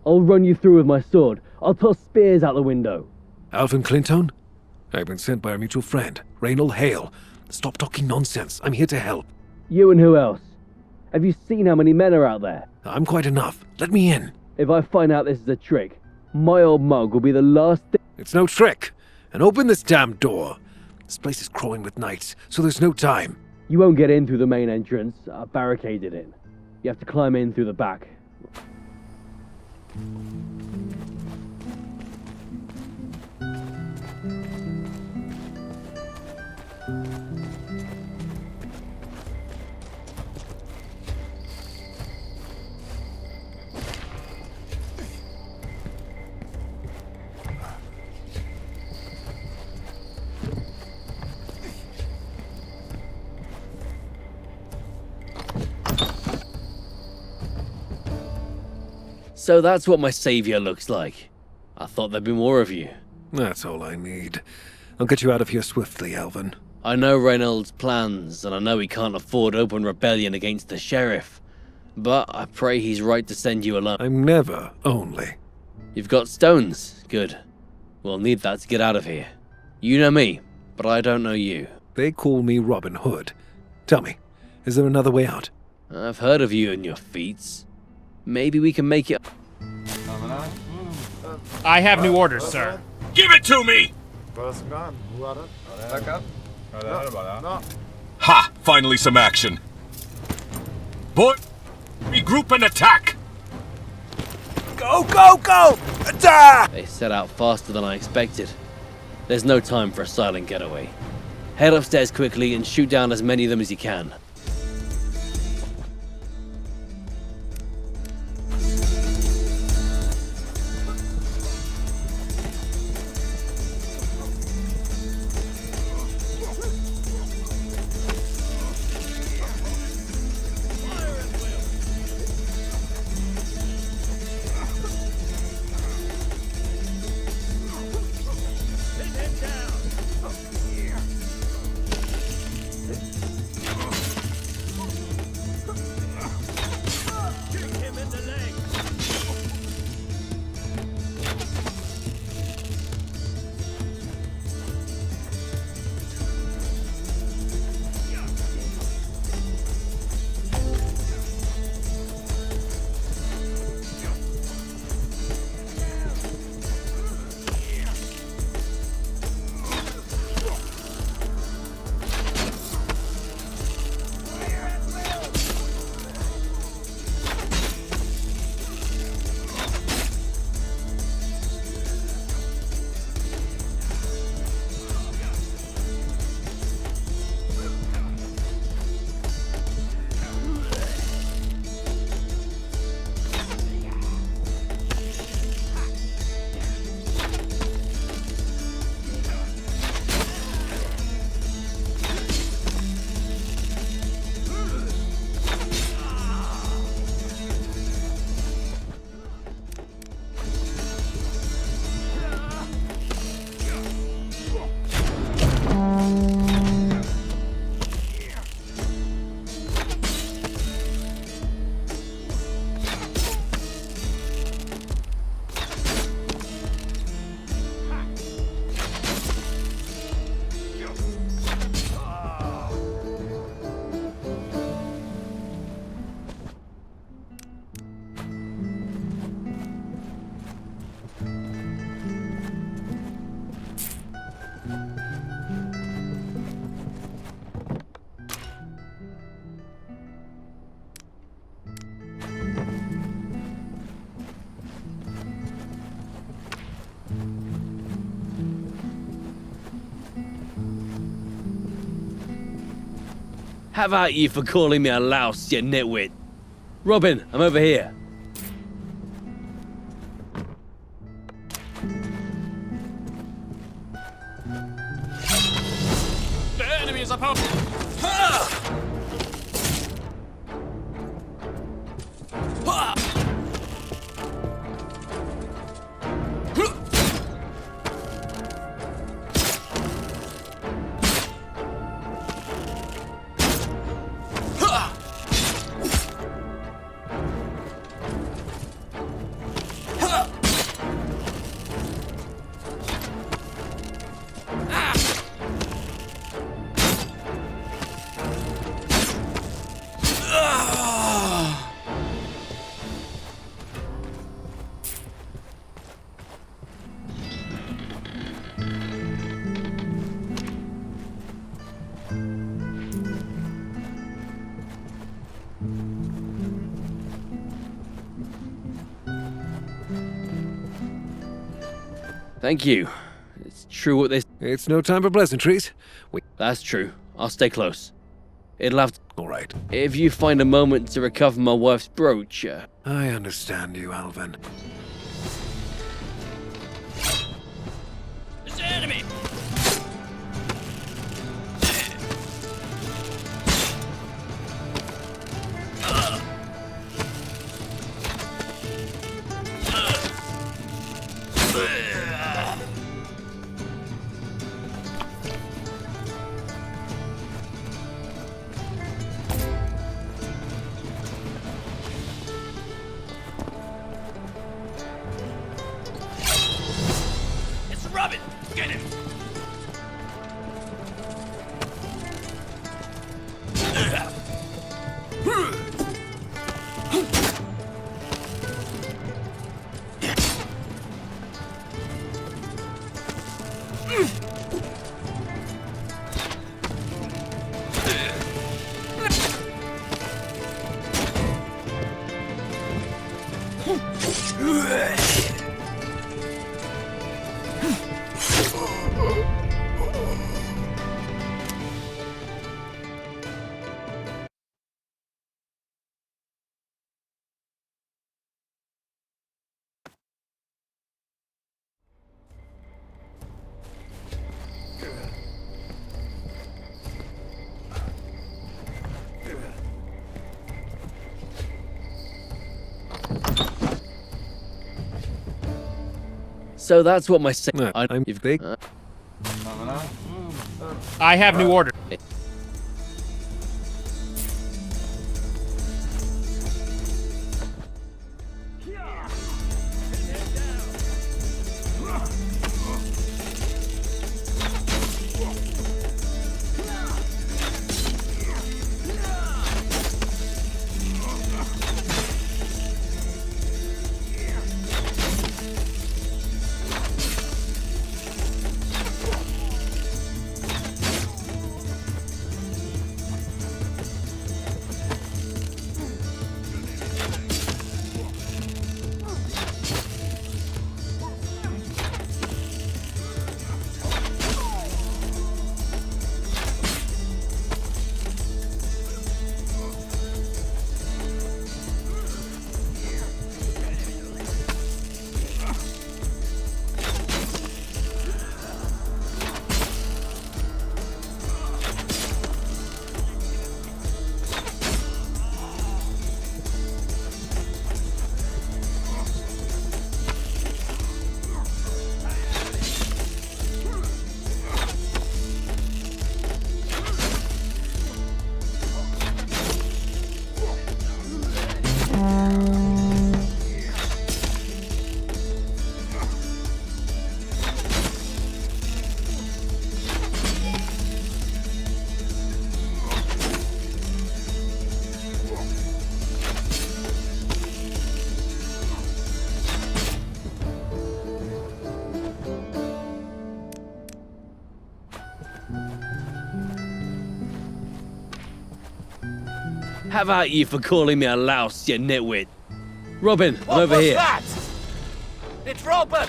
I'll run you through with my sword. I'll toss spears out the window. Alvin Clinton? I've been sent by a mutual friend, Raynald Hale. Stop talking nonsense. I'm here to help. You and who else? Have you seen how many men are out there? I'm quite enough. Let me in. If I find out this is a trick, my old mug will be the last thing. It's no trick. And open this damn door. This place is crawling with knights, so there's no time. You won't get in through the main entrance. I barricaded it. You have to climb in through the back. So that's what my savior looks like. I thought there'd be more of you. That's all I need. I'll get you out of here swiftly, Alvin. I know Reynolds' plans, and I know he can't afford open rebellion against the sheriff. But I pray he's right to send you alone. I'm never only. You've got stones. Good. We'll need that to get out of here. You know me, but I don't know you. They call me Robin Hood. Tell me, is there another way out? I've heard of you and your feats. Maybe we can make it... I have new orders, sir. Give it to me! Ha! Finally some action. Boy, regroup and attack! Go, go, go! Attack! They set out faster than I expected. There's no time for a silent getaway. Head upstairs quickly and shoot down as many of them as you can. Have at you for calling me a louse, you nitwit. Robin, I'm over here. The enemy is upon. Thank you. It's true what they... It's no time for pleasantries. That's true. I'll stay close. It'll have to... All right. If you find a moment to recover my wife's brooch... I understand you, Alvin. It's the enemy! Robin, get him! So that's what my... If they... I have new orders. Have at you for calling me a louse, you nitwit. Robin, I'm over here. What was that? It's Robin!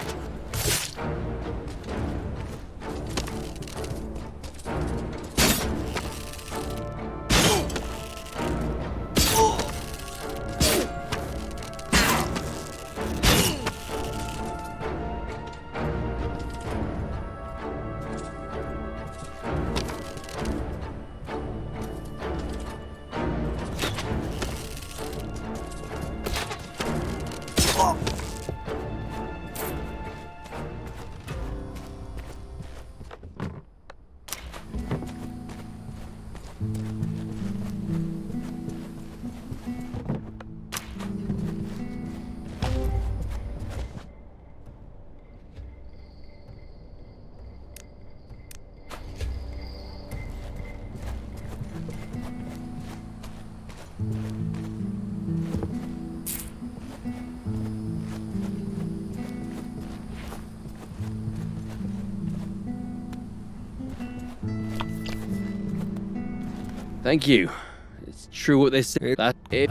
Thank you. It's true what they say. That it.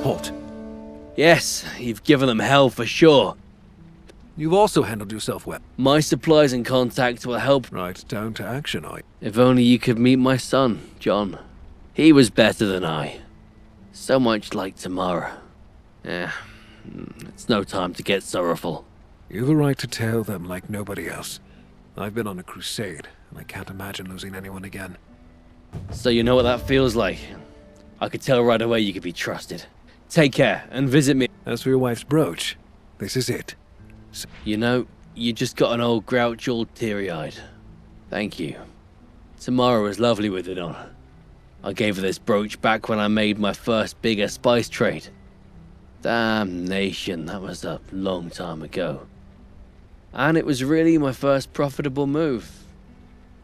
Halt. Yes, you've given them hell for sure. You've also handled yourself well. My supplies and contacts will help. Right, down to action, If only you could meet my son, John. He was better than I. So much like tomorrow. It's no time to get sorrowful. You've a right to tell them like nobody else. I've been on a crusade, and I can't imagine losing anyone again. So you know what that feels like? I could tell right away you could be trusted. Take care, and visit me. As for your wife's brooch, this is it. You know, you just got an old grouch all teary-eyed. Thank you. Tomorrow was lovely with it on. I gave her this brooch back when I made my first bigger spice trade. Damnation, that was a long time ago. And it was really my first profitable move.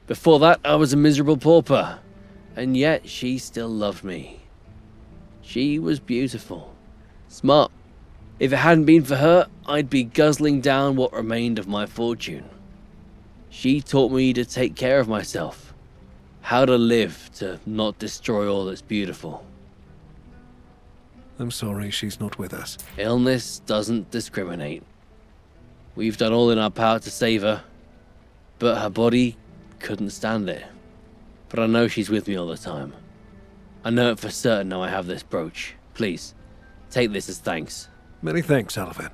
Before that, I was a miserable pauper. And yet, she still loved me. She was beautiful. Smart. If it hadn't been for her, I'd be guzzling down what remained of my fortune. She taught me to take care of myself. How to live to not destroy all that's beautiful. I'm sorry she's not with us. Illness doesn't discriminate. We've done all in our power to save her, but her body couldn't stand it. But I know she's with me all the time. I know it for certain now I have this brooch. Please, take this as thanks. Many thanks, Oliver.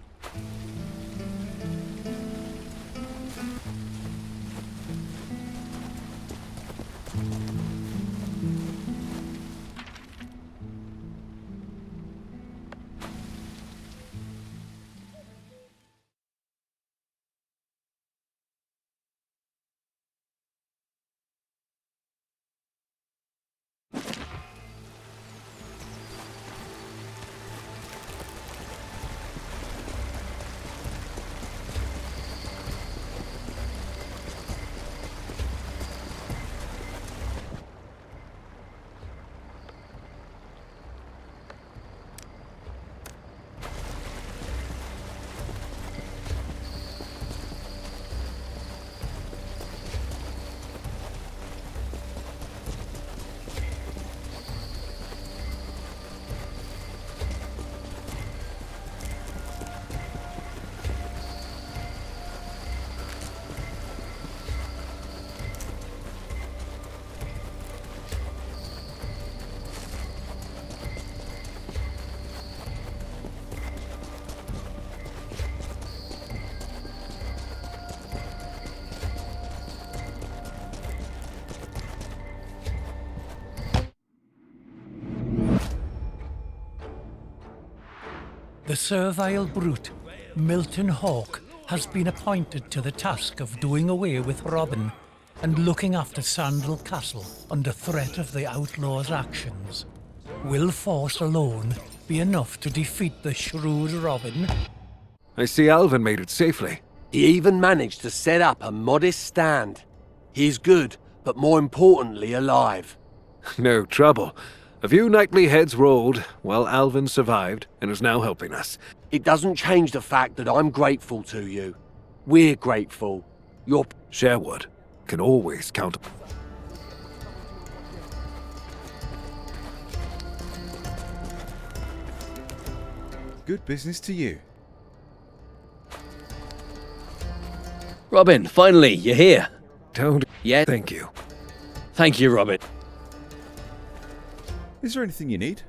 servile brute, Milton Hawke, has been appointed to the task of doing away with Robin and looking after Sandal Castle under threat of the outlaw's actions. Will force alone be enough to defeat the shrewd Robin? I see Alvin made it safely. He even managed to set up a modest stand. He is good, but more importantly alive. No trouble. A few nightly heads rolled while Alvin survived and is now helping us. It doesn't change the fact that I'm grateful to you. We're grateful. Your Sherwood can always count. Good business to you. Robin, finally, you're here. Don't. Yeah. Thank you. Thank you, Robin. Is there anything you need?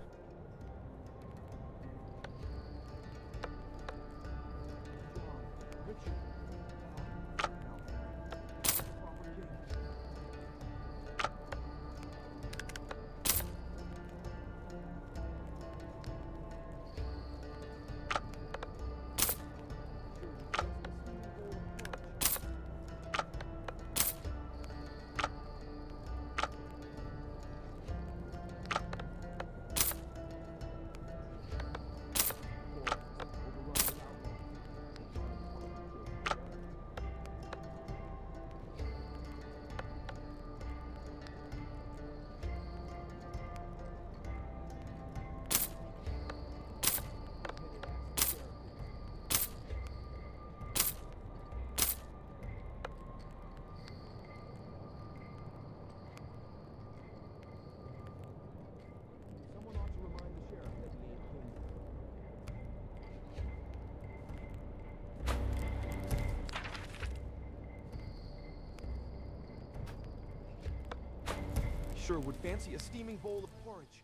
Sherwood fancy a steaming bowl of porridge.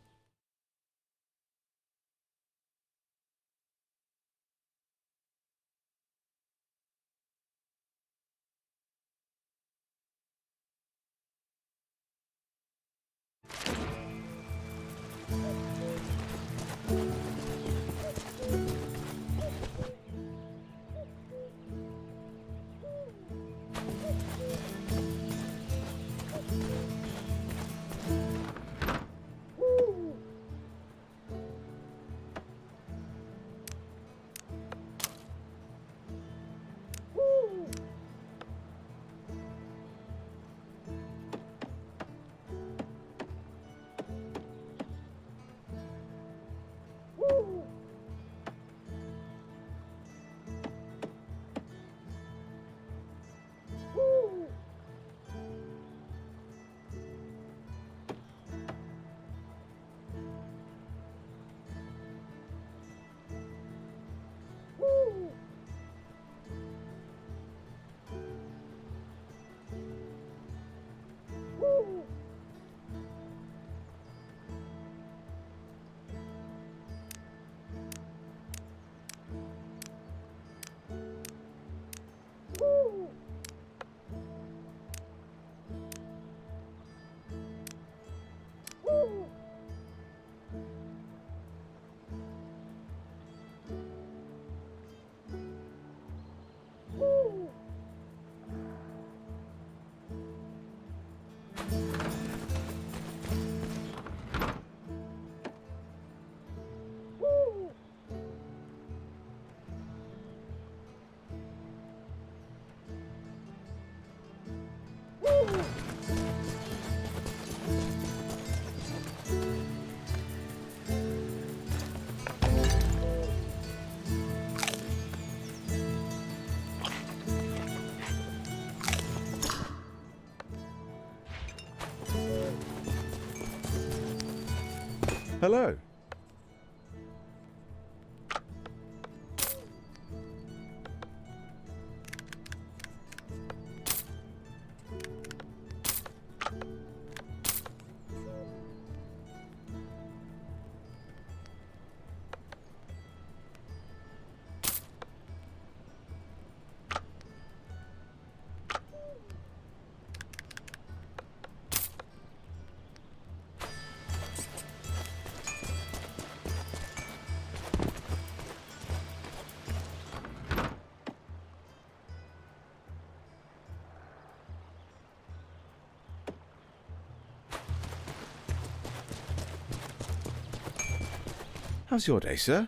Hello. How's your day, sir?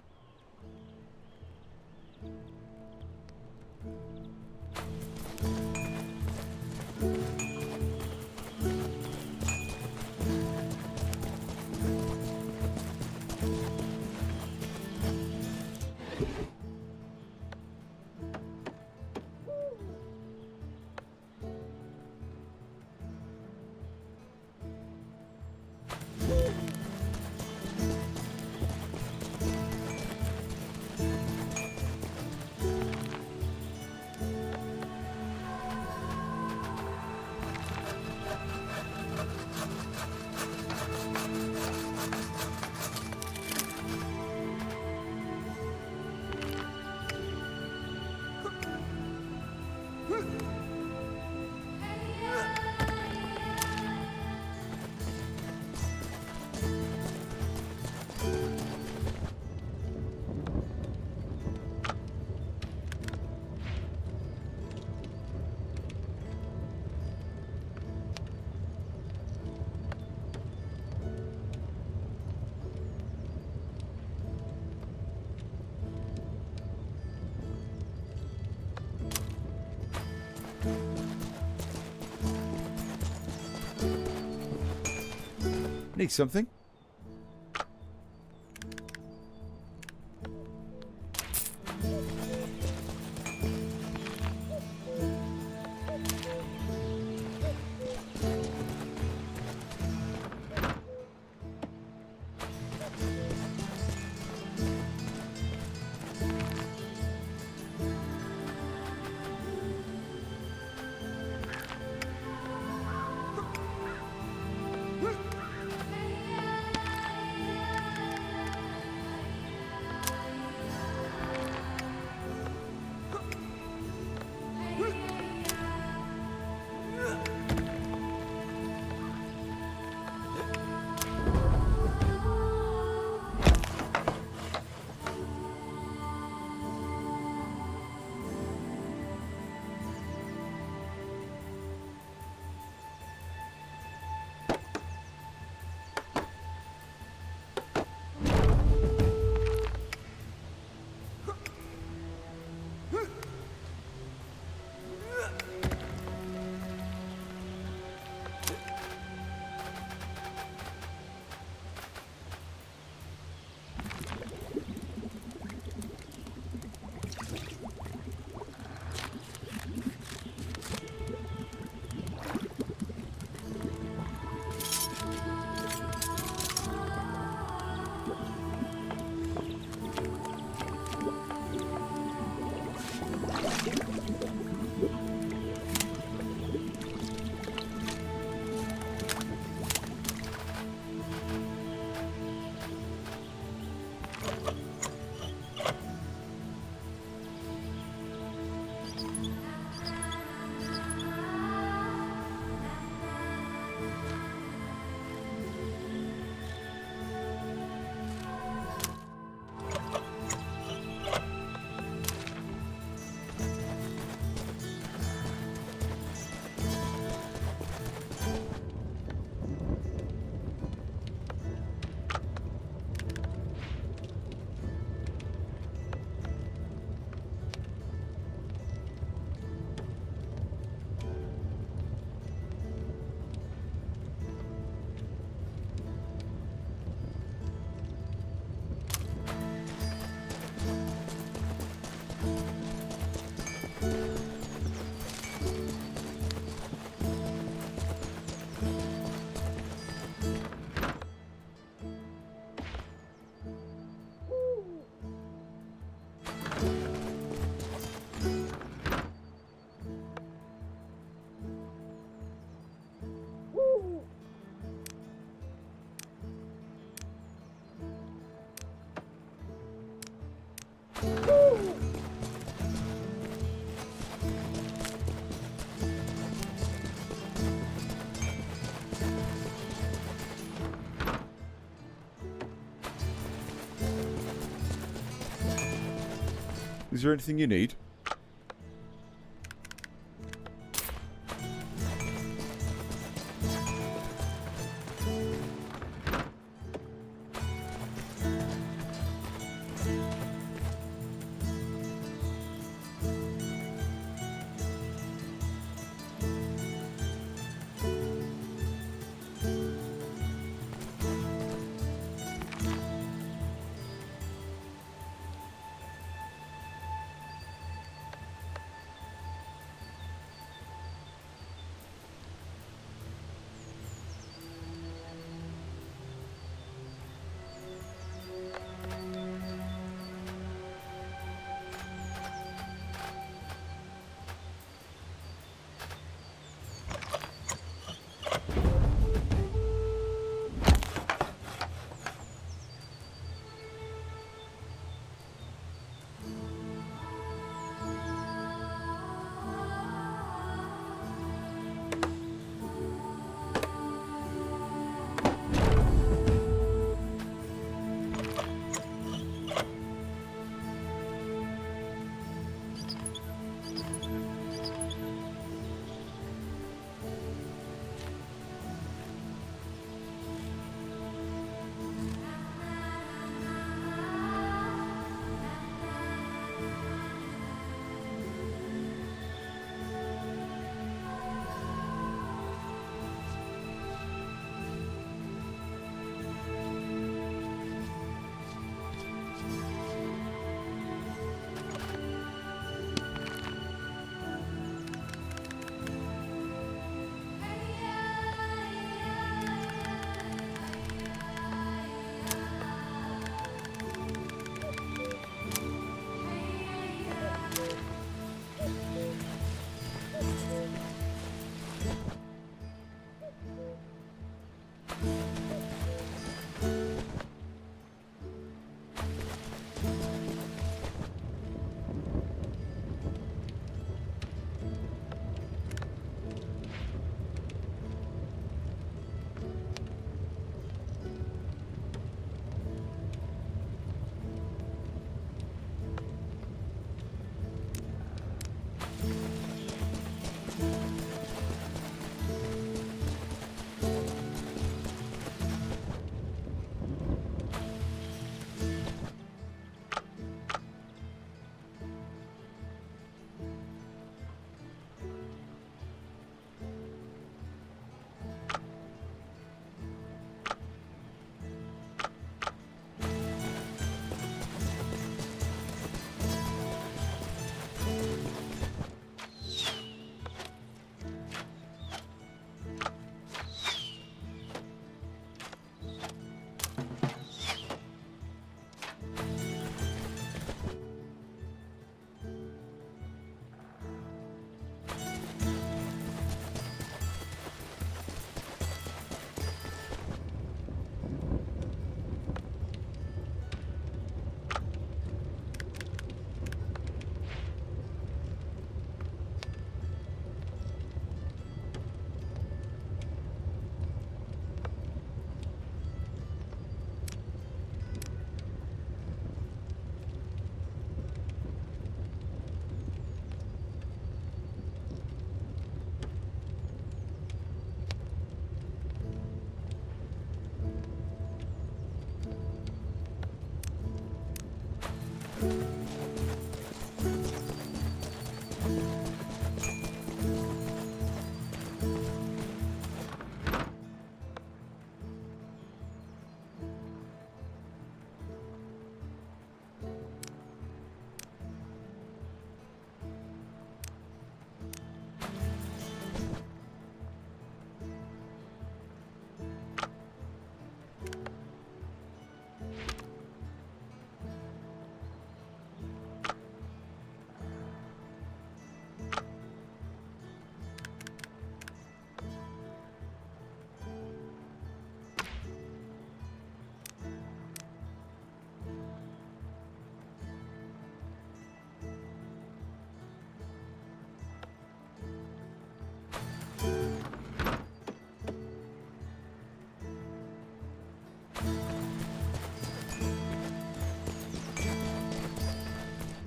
Need something? Is there anything you need?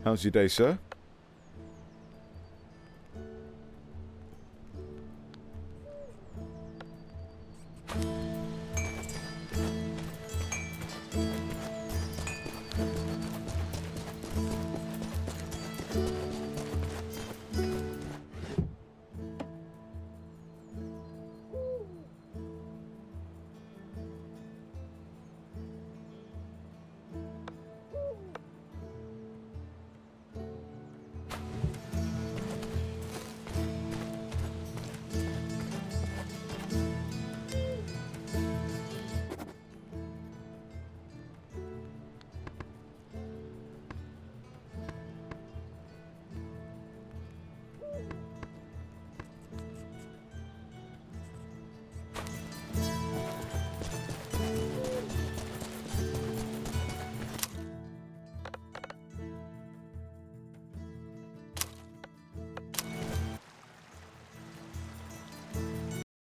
How's your day, sir?